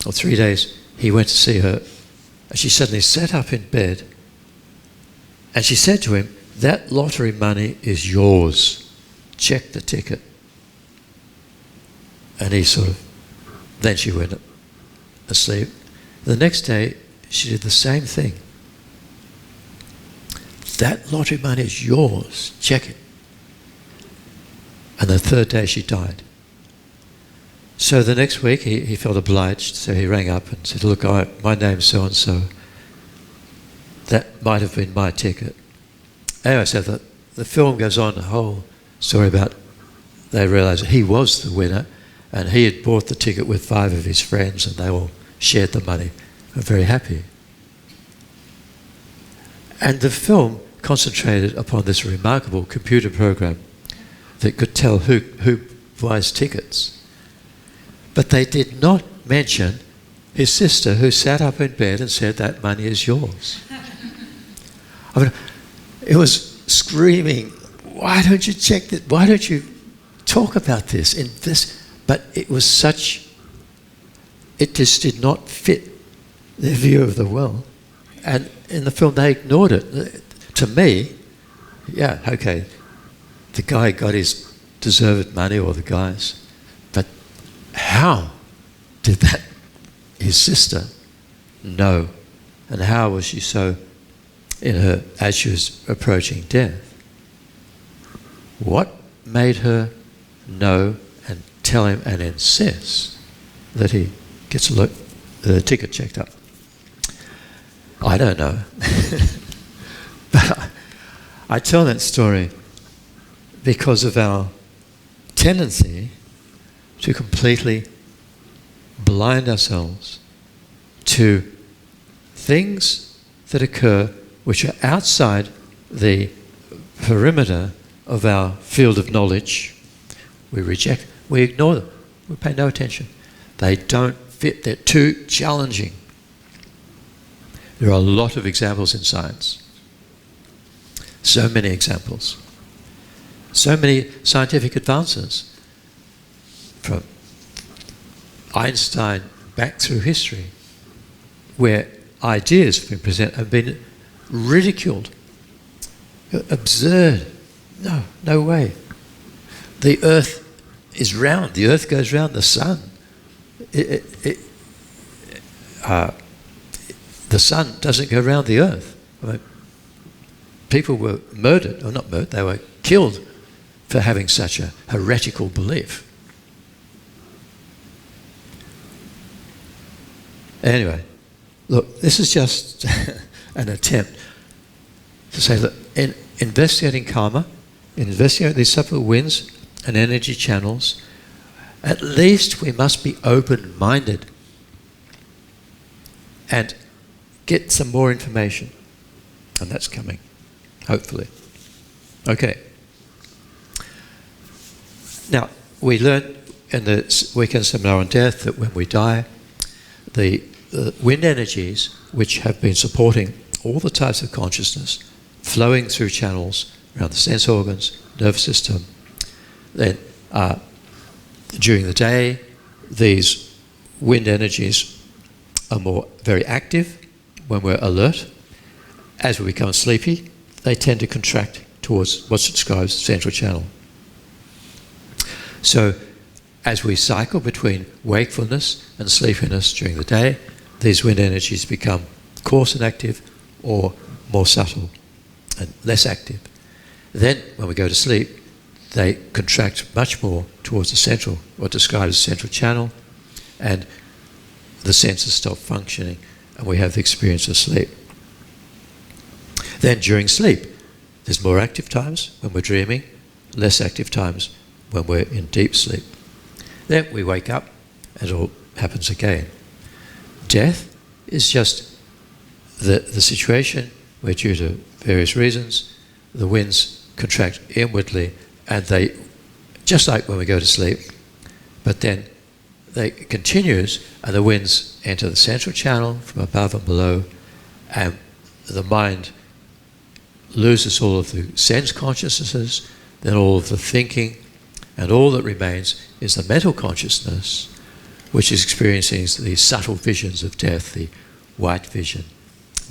or 3 days, he went to see her, and she suddenly sat up in bed, and she said to him, that lottery money is yours. Check the ticket. And he then she went asleep. The next day, she did the same thing. That lottery money is yours. Check it. And the third day, she died. So the next week, he felt obliged, so he rang up and said, look, my name's so-and-so. That might have been my ticket. Anyway, so the film goes on, a whole story about they realised he was the winner, and he had bought the ticket with 5 of his friends, and they all shared the money. Were very happy. And the film concentrated upon this remarkable computer program that could tell who buys tickets. But they did not mention his sister, who sat up in bed and said, that money is yours. I mean, it was screaming, why don't you check this? Why don't you talk about this in this? But it was it just did not fit their view of the world. And in the film, they ignored it. To me, yeah, okay, the guy got his deserved money, or the guys, but how did his sister know? And how was she so as she was approaching death? What made her know and tell him and insist that he gets the ticket checked up? I don't know. But I tell that story because of our tendency to completely blind ourselves to things that occur which are outside the perimeter of our field of knowledge. We reject, we ignore them, we pay no attention. They don't fit, they're too challenging. There are a lot of examples in science. So many examples. So many scientific advances. From Einstein back through history, where ideas have been ridiculed. Absurd. No way. The earth is round. The earth goes round the sun. The sun doesn't go round the earth. I mean, people were murdered, or not murdered, they were killed for having such a heretical belief. Anyway, look, this is just an attempt to say that in investigating karma, investigate these subtle winds and energy channels, at least we must be open-minded and get some more information. And that's coming, hopefully. Okay. Now, we learned in the weekend seminar on death that when we die, the wind energies, which have been supporting all the types of consciousness, flowing through channels around the sense organs, nervous system, then during the day, these wind energies are very active when we're alert. As we become sleepy, they tend to contract towards what's described as the central channel. So, as we cycle between wakefulness and sleepiness during the day, these wind energies become coarse and active, or more subtle and less active. Then, when we go to sleep, they contract much more towards the central, what described as central channel, and the senses stop functioning, and we have the experience of sleep. Then, during sleep, there's more active times when we're dreaming, less active times when we're in deep sleep. Then we wake up, and it all happens again. Death is just the situation where, due to various reasons, the winds contract inwardly, and they, just like when we go to sleep, but then it continues, and the winds enter the central channel from above and below, and the mind loses all of the sense consciousnesses, then all of the thinking, and all that remains is the mental consciousness, which is experiencing these subtle visions of death, the white vision,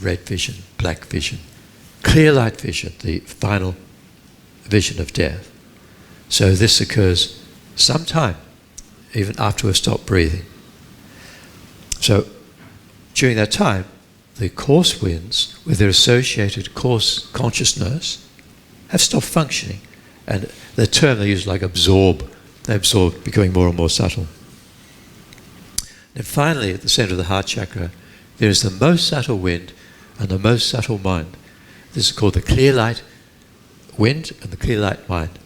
red vision, black vision, clear light vision, the final vision of death. So this occurs sometime, even after we've stopped breathing. So during that time, the coarse winds, with their associated coarse consciousness, have stopped functioning. And the term they use, like absorb, they absorb, becoming more and more subtle. And finally, at the center of the heart chakra, there is the most subtle wind and the most subtle mind. This is called the clear light wind and the clear light mind.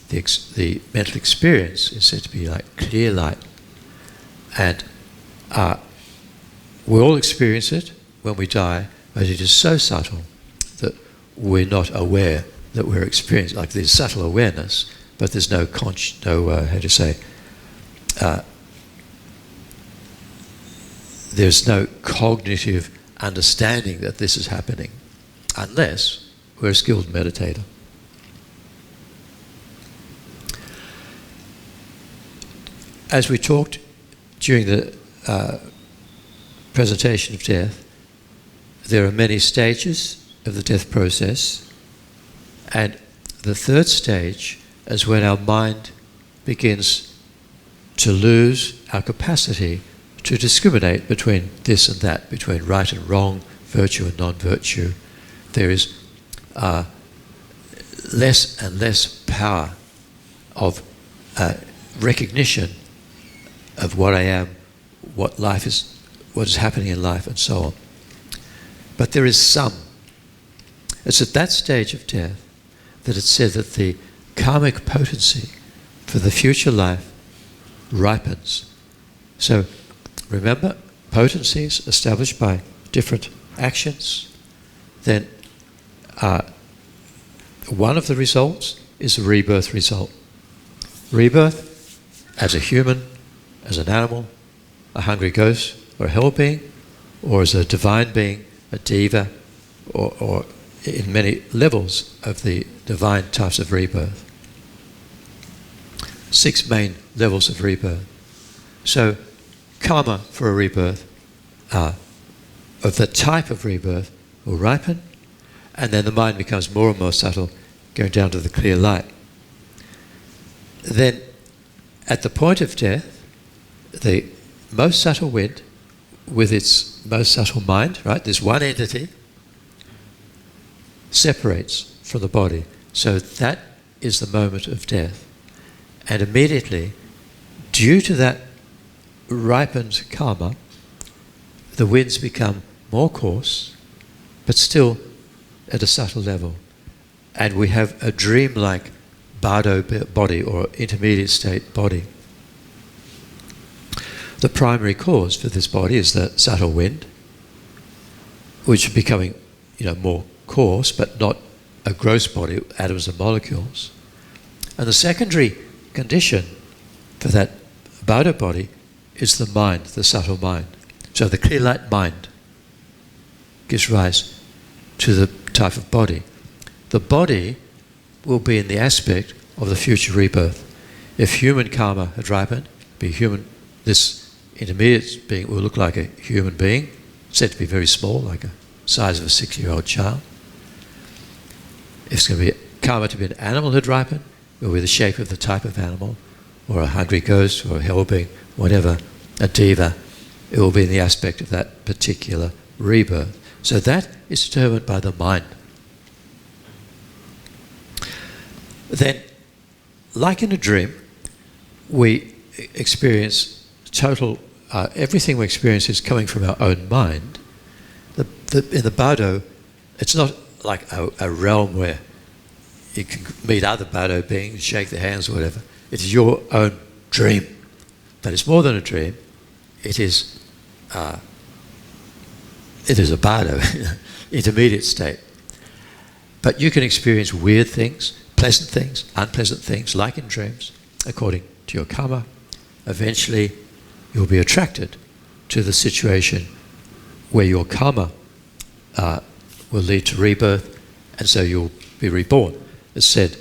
The mental experience is said to be like clear light. And we all experience it when we die, but it is so subtle that we're not aware that we're experiencing, like there's subtle awareness, but there's no there's no cognitive understanding that this is happening, unless we're a skilled meditator. As we talked during the presentation of death, there are many stages of the death process, and the third stage is when our mind begins to lose our capacity to discriminate between this and that, between right and wrong, virtue and non-virtue. There is less and less power of recognition of what I am, what life is, what is happening in life, and so on. But there is some. It's at that stage of death that it's said that the karmic potency for the future life ripens. So remember, potencies established by different actions, then one of the results is a rebirth result. Rebirth as a human, as an animal, a hungry ghost, or a hell being, or as a divine being, a deva, or in many levels of the divine types of rebirth. 6 main levels of rebirth. So karma for a rebirth, of the type of rebirth, will ripen, and then the mind becomes more and more subtle, going down to the clear light. Then, at the point of death, the most subtle wind, with its most subtle mind, right, this one entity, separates from the body. So that is the moment of death. And immediately, due to that ripened karma, the winds become more coarse, but still at a subtle level. And we have a dreamlike bardo body or intermediate state body. The primary cause for this body is the subtle wind, which is becoming, more coarse, but not a gross body, atoms and molecules. And the secondary condition for that bardo body is the mind, the subtle mind. So the clear light mind gives rise to the type of body. The body will be in the aspect of the future rebirth. If human karma had ripened, this intermediate being will look like a human being, said to be very small, like the size of a 6-year-old child. If it's going to be karma to be an animal had ripened, it will be the shape of the type of animal, or a hungry ghost, or a hell being, whatever, a deva. It will be in the aspect of that particular rebirth. So that is determined by the mind. Then, like in a dream, we experience total, everything we experience is coming from our own mind. In the bardo, it's not like a realm where you can meet other bardo beings, shake their hands or whatever. It's your own dream. But it's more than a dream. It is a bardo, intermediate state. But you can experience weird things, pleasant things, unpleasant things, like in dreams, according to your karma. Eventually, you'll be attracted to the situation where your karma will lead to rebirth, and so you'll be reborn. It's said,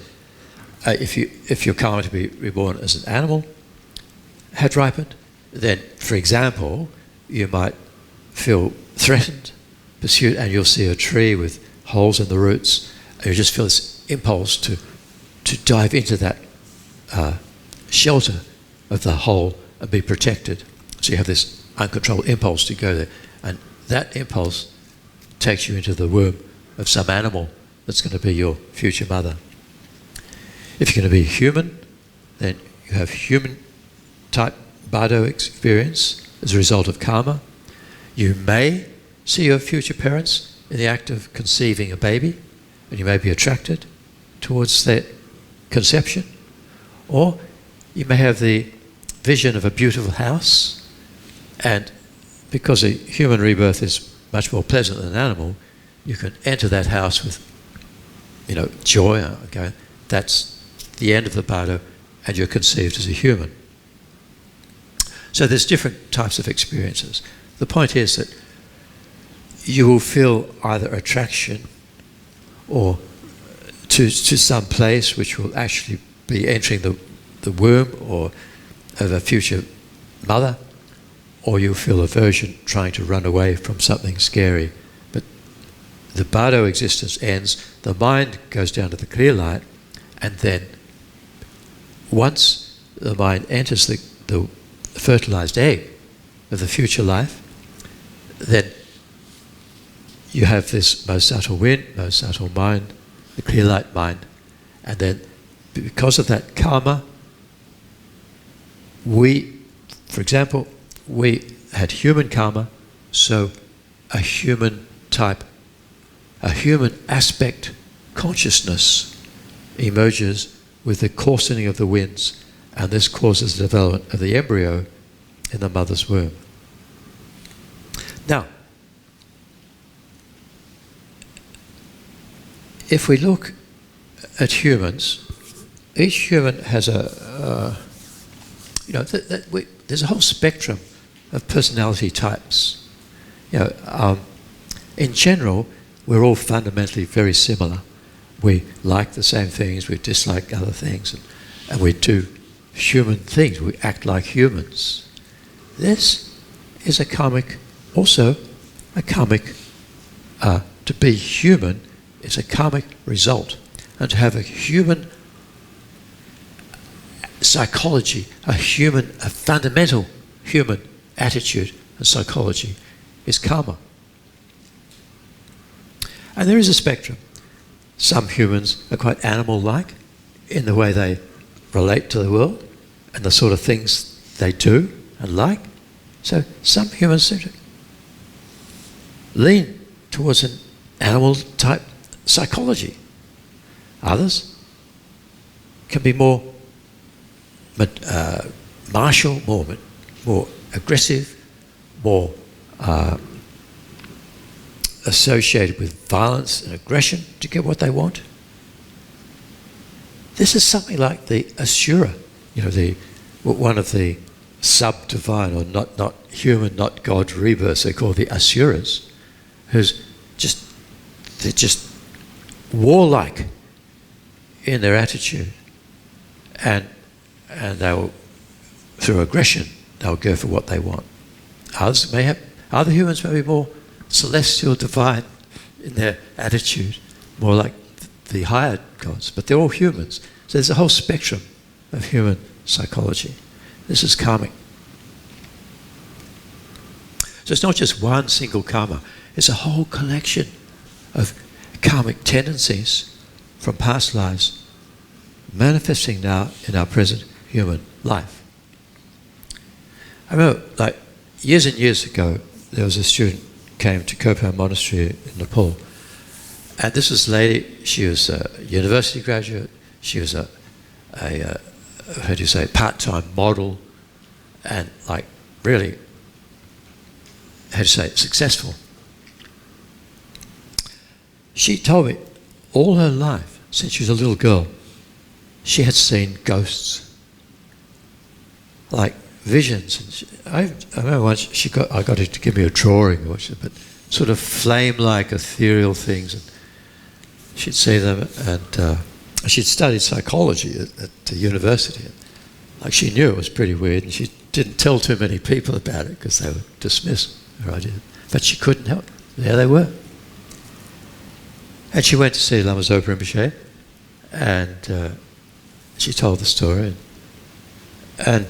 if your karma to be reborn as an animal had ripened, then, for example, you might feel threatened, pursued, and you'll see a tree with holes in the roots, and you just feel this impulse to dive into that shelter of the hole and be protected. So you have this uncontrolled impulse to go there, and that impulse takes you into the womb of some animal that's going to be your future mother. If you're going to be human, then you have human type bardo experience as a result of karma. You may see your future parents in the act of conceiving a baby, and you may be attracted towards that conception. Or you may have the vision of a beautiful house, and because a human rebirth is much more pleasant than an animal, you can enter that house with, joy. Okay, that's the end of the bardo, and you're conceived as a human. So there's different types of experiences. The point is that you will feel either attraction or to some place which will actually be entering the womb or of a future mother, or you'll feel aversion trying to run away from something scary. But the bardo existence ends, the mind goes down to the clear light, and then once the mind enters the fertilized egg of the future life, then you have this most subtle wind, most subtle mind, the clear light mind, and then because of that karma, for example, we had human karma, so a human aspect consciousness emerges with the coarsening of the winds, and this causes the development of the embryo in the mother's womb. Now, if we look at humans, each human has there's a whole spectrum of personality types. In general, we're all fundamentally very similar. We like the same things, we dislike other things, and we do human things. We act like humans. This is a karmic, to be human is a karmic result. And to have a human psychology, a fundamental human attitude and psychology is karma. And there is a spectrum. Some humans are quite animal-like in the way they relate to the world and the sort of things they do and like. So some humans seem to lean towards an animal-type psychology. Others can be more martial, more aggressive, more associated with violence and aggression to get what they want. This is something like the Asura, one of the sub-divine, or not human, not God rebirths. They're called the Asuras, they're just warlike in their attitude, and they'll, through aggression, they'll go for what they want. Other humans may be more celestial, divine in their attitude, more like the higher gods, but they're all humans. So there's a whole spectrum of human psychology. This is karmic. So it's not just one single karma, it's a whole collection of karmic tendencies from past lives manifesting now in our present human life. I remember, like, years and years ago, there was a student came to Kopan Monastery in Nepal, and this was a lady. She was a university graduate. She was a part-time model, and like really, successful. She told me all her life, since she was a little girl, she had seen ghosts, like visions. I remember once I got her to give me a drawing, but sort of flame-like ethereal things, and she'd see them, and she'd studied psychology at the university. Like, she knew it was pretty weird, and she didn't tell too many people about it because they would dismiss her idea. But she couldn't help it. There they were. And she went to see Lama Zopa Rinpoche, and she told the story. And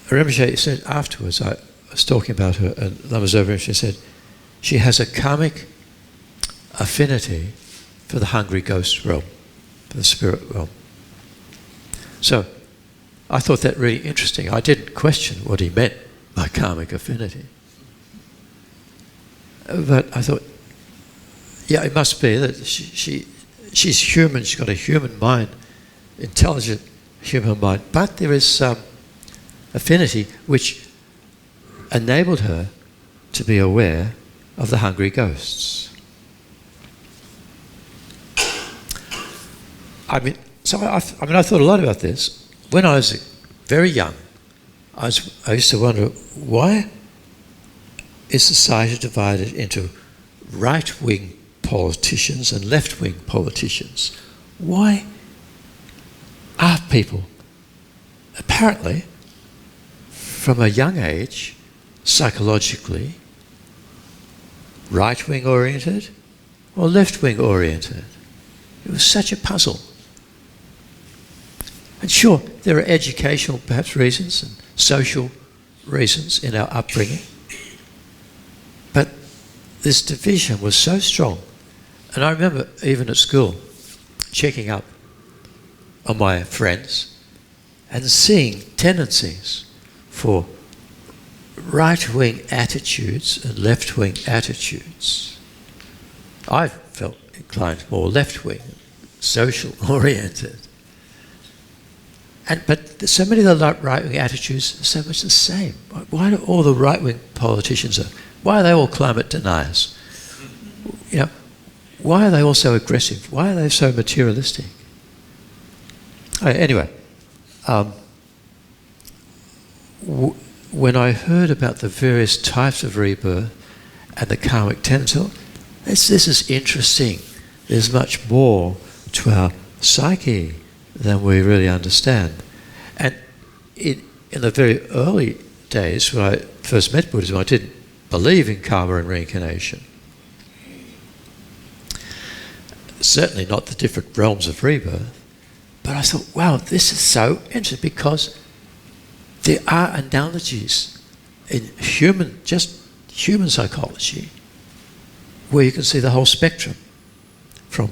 Rinpoche said afterwards, I was talking about her, and Lama Zopa Rinpoche said, she has a karmic affinity for the hungry ghost realm, for the spirit realm. So I thought that really interesting. I didn't question what he meant by karmic affinity. But I thought, yeah, it must be that she's human, she's got a human mind, intelligent human mind, but there is some affinity which enabled her to be aware of the hungry ghosts. I thought a lot about this. When I was very young, I used to wonder, why is society divided into right-wing politicians and left-wing politicians? Why are people, apparently, from a young age, psychologically, right-wing oriented or left-wing oriented? It was such a puzzle. And sure, there are educational, perhaps, reasons and social reasons in our upbringing. But this division was so strong. And I remember even at school checking up on my friends and seeing tendencies for right-wing attitudes and left-wing attitudes. I felt inclined more left-wing, social-oriented. But so many of the right-wing attitudes are so much the same. Why do all the right-wing politicians why are they all climate deniers? Why are they all so aggressive? Why are they so materialistic? Anyway, when I heard about the various types of rebirth and the karmic tendency, this is interesting. There's much more to our psyche than we really understand. And in the very early days, when I first met Buddhism, I didn't believe in karma and reincarnation. Certainly not the different realms of rebirth. But I thought, wow, this is so interesting, because there are analogies in human psychology where you can see the whole spectrum, from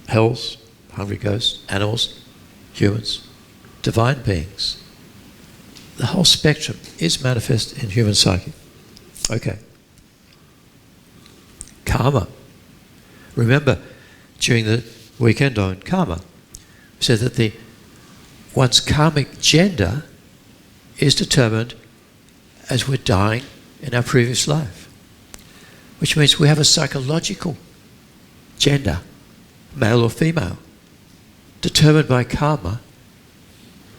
hells, hungry ghosts, animals, humans, divine beings. The whole spectrum is manifest in human psyche. Okay. Karma. Remember, during the weekend on karma, So that one's karmic gender is determined as we're dying in our previous life. Which means we have a psychological gender, male or female, determined by karma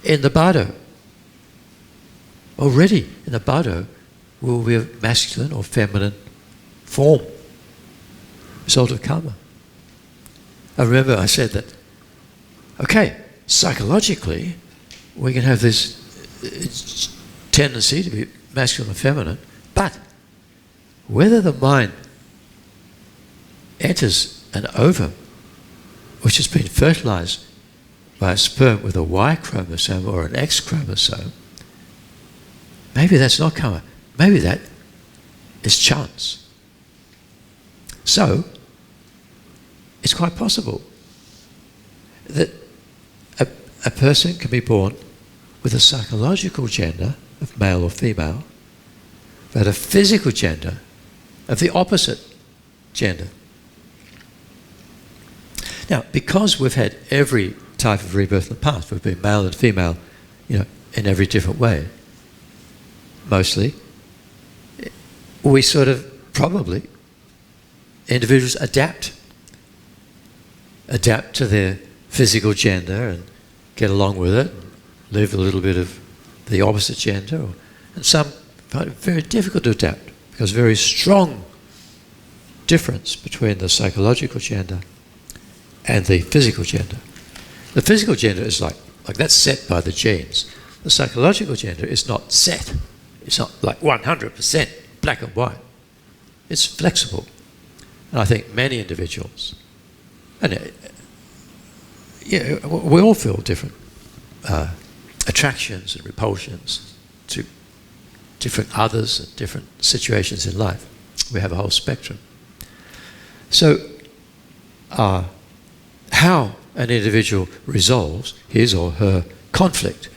in the bardo. Already in the bardo will be a masculine or feminine form, result of karma. I remember I said that, okay, psychologically we can have this tendency to be masculine or feminine, but whether the mind enters an ovum which has been fertilized by a sperm with a Y chromosome or an X chromosome, maybe that's not karma. Maybe that is chance. So, it's quite possible that a person can be born with a psychological gender of male or female, but a physical gender of the opposite gender. Now, because we've had every type of rebirth in the past, we've been male and female, in every different way, mostly, we sort of probably, individuals adapt to their physical gender and get along with it, and live a little bit of the opposite gender, and some find it very difficult to adapt because very strong difference between the psychological gender and the physical gender. The physical gender is like that's set by the genes. The psychological gender is not set. It's not like 100% black and white. It's flexible. And I think many individuals, and we all feel different attractions and repulsions to different others and different situations in life. We have a whole spectrum. So, how an individual resolves his or her conflict?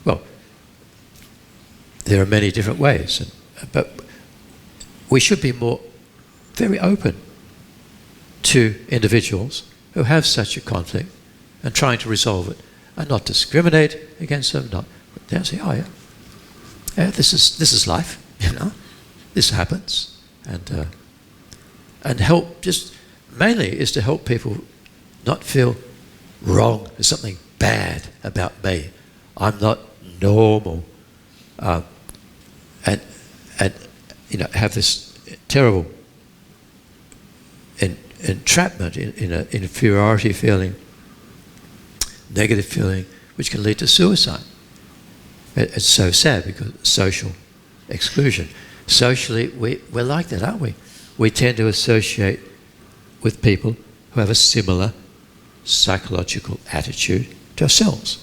Well, there are many different ways, but we should be very open to individuals who have such a conflict and trying to resolve it, and not discriminate against them. They'll say, "Oh yeah, this is life, this happens," and help. Just mainly is to help people not feel wrong. There's something bad about me. I'm not normal, and have this terrible entrapment in an inferiority feeling, negative feeling, which can lead to suicide. It's so sad because social exclusion. Socially, we're like that, aren't we? We tend to associate with people who have a similar psychological attitude to ourselves.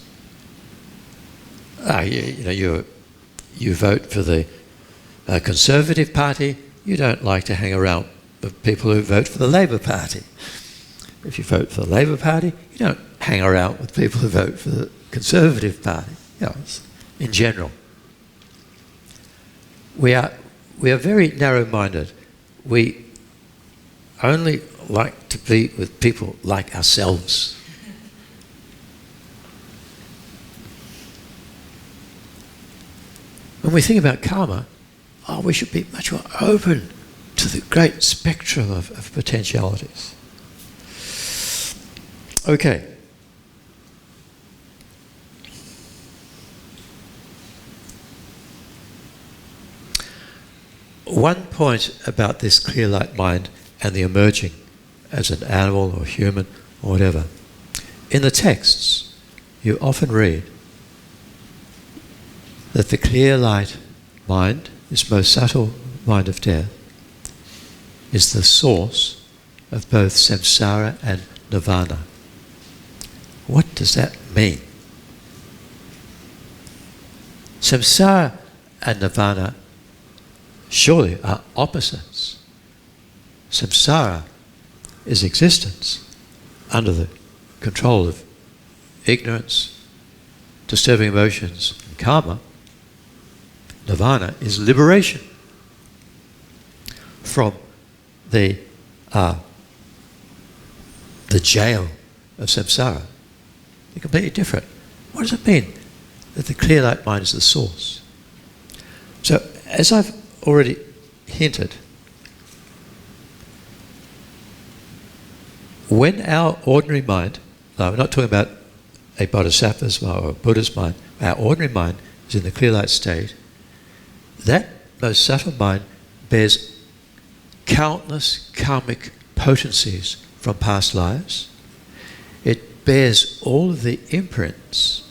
You vote for the Conservative Party, you don't like to hang around with people who vote for the Labour Party. If you vote for the Labour Party, you don't hang around with people who vote for the Conservative Party. In general. We are very narrow-minded. We only like to be with people like ourselves. When we think about karma, we should be much more open to the great spectrum of potentialities. Okay. One point about this clear light mind and the emerging as an animal or human or whatever. In the texts, you often read that the clear light mind, this most subtle mind of death, is the source of both samsara and nirvana. What does that mean? Samsara and nirvana surely are opposites. Samsara is existence under the control of ignorance, disturbing emotions, and karma. Nirvana is liberation from the jail of samsara. They're completely different. What does it mean that the clear light mind is the source? So, as I've already hinted, when our ordinary mind, now we're not talking about a bodhisattva's mind or a Buddha's mind, our ordinary mind is in the clear light state, that most subtle mind bears countless karmic potencies from past lives. It bears all of the imprints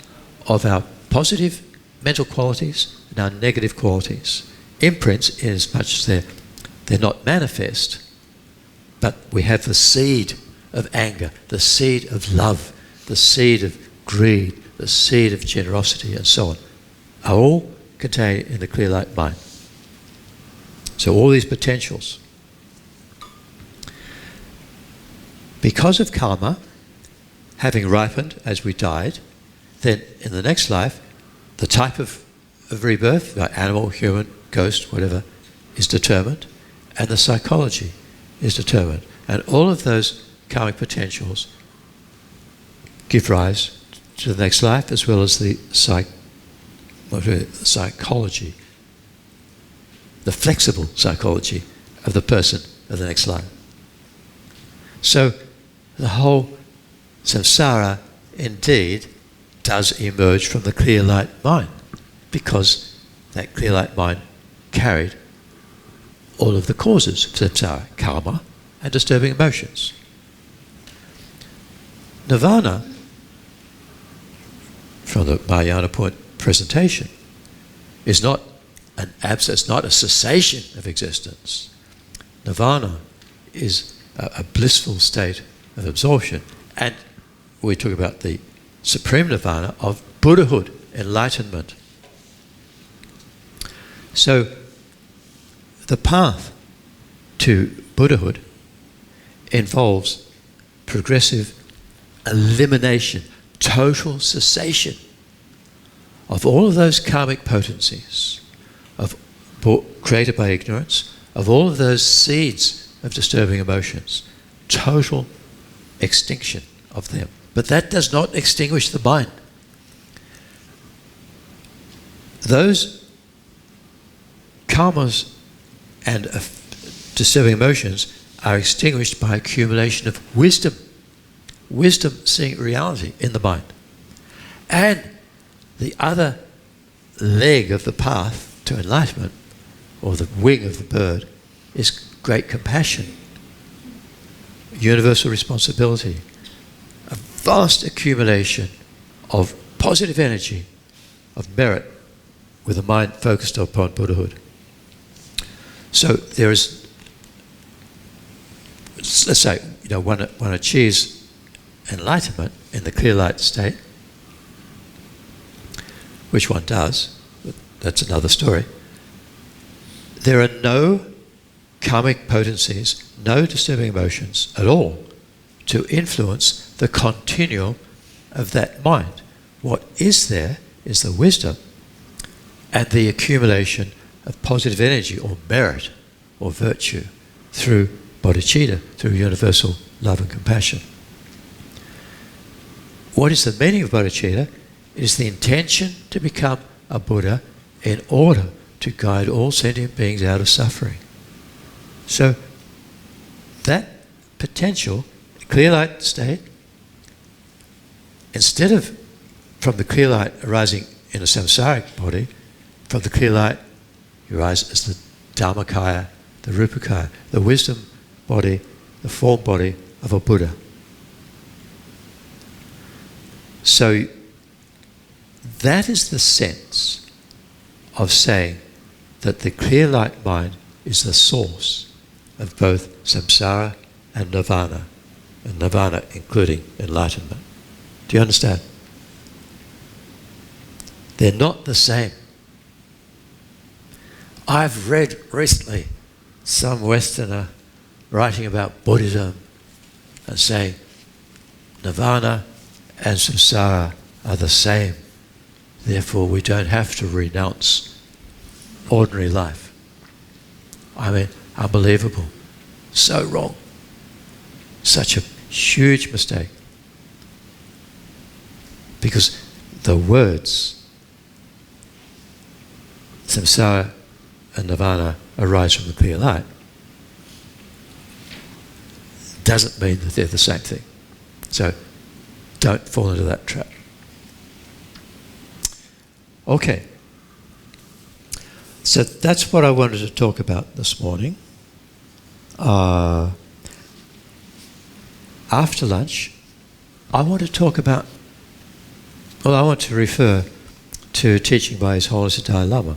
of our positive mental qualities and our negative qualities. Imprints in as much as they're not manifest, but we have the seed of anger, the seed of love, the seed of greed, the seed of generosity, and so on, are all contained in the clear light mind. So all these potentials. Because of karma, having ripened as we died, then in the next life, the type of rebirth, like animal, human, ghost, whatever, is determined, and the psychology is determined. And all of those karmic potentials give rise to the next life, as well as the psychology, the flexible psychology of the person of the next life. So the whole samsara indeed does emerge from the clear light mind, because that clear light mind carried all of the causes of samsara, karma and disturbing emotions. Nirvana, from the Mahayana point presentation, is not an absence, not a cessation of existence. Nirvana is a blissful state of absorption, and we talk about the supreme nirvana of Buddhahood, enlightenment. So the path to Buddhahood involves progressive elimination, total cessation of all of those karmic potencies created by ignorance, of all of those seeds of disturbing emotions, total extinction of them. But that does not extinguish the mind. Those karmas and disturbing emotions are extinguished by accumulation of wisdom. Wisdom seeing reality in the mind. And the other leg of the path to enlightenment, or the wing of the bird, is great compassion, universal responsibility, a vast accumulation of positive energy, of merit, with the mind focused upon Buddhahood. So there is, let's say, one achieves enlightenment in the clear light state, which one does, but that's another story. There are no karmic potencies, no disturbing emotions at all to influence the continuum of that mind. What is there is the wisdom and the accumulation of positive energy or merit or virtue through bodhicitta, through universal love and compassion. What is the meaning of bodhicitta? It is the intention to become a Buddha in order to guide all sentient beings out of suffering. So that potential, clear light state, instead of from the clear light arising in a samsaric body, from the clear light you arise as the Dharmakaya, the Rupakaya, the wisdom body, the form body of a Buddha. So that is the sense of saying that the clear light mind is the source of both samsara and nirvana including enlightenment. Do you understand? They're not the same. I've read recently some Westerner writing about Buddhism and saying nirvana and samsara are the same, therefore we don't have to renounce ordinary life. I mean, unbelievable. So wrong. Such a huge mistake. Because the words, samsara and nirvana arise from the pure light, doesn't mean that they're the same thing. So don't fall into that trap. Okay. So that's what I wanted to talk about this morning. After lunch, I want to talk about, I want to refer to teaching by His Holiness the Dalai Lama,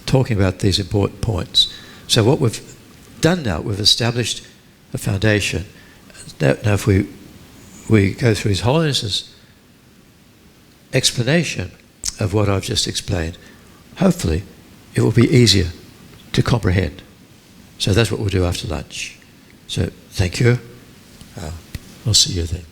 talking about these important points. So what we've done now, we've established a foundation. Now if we go through His Holiness's explanation of what I've just explained, hopefully it will be easier to comprehend. So that's what we'll do after lunch. So thank you. I'll see you then.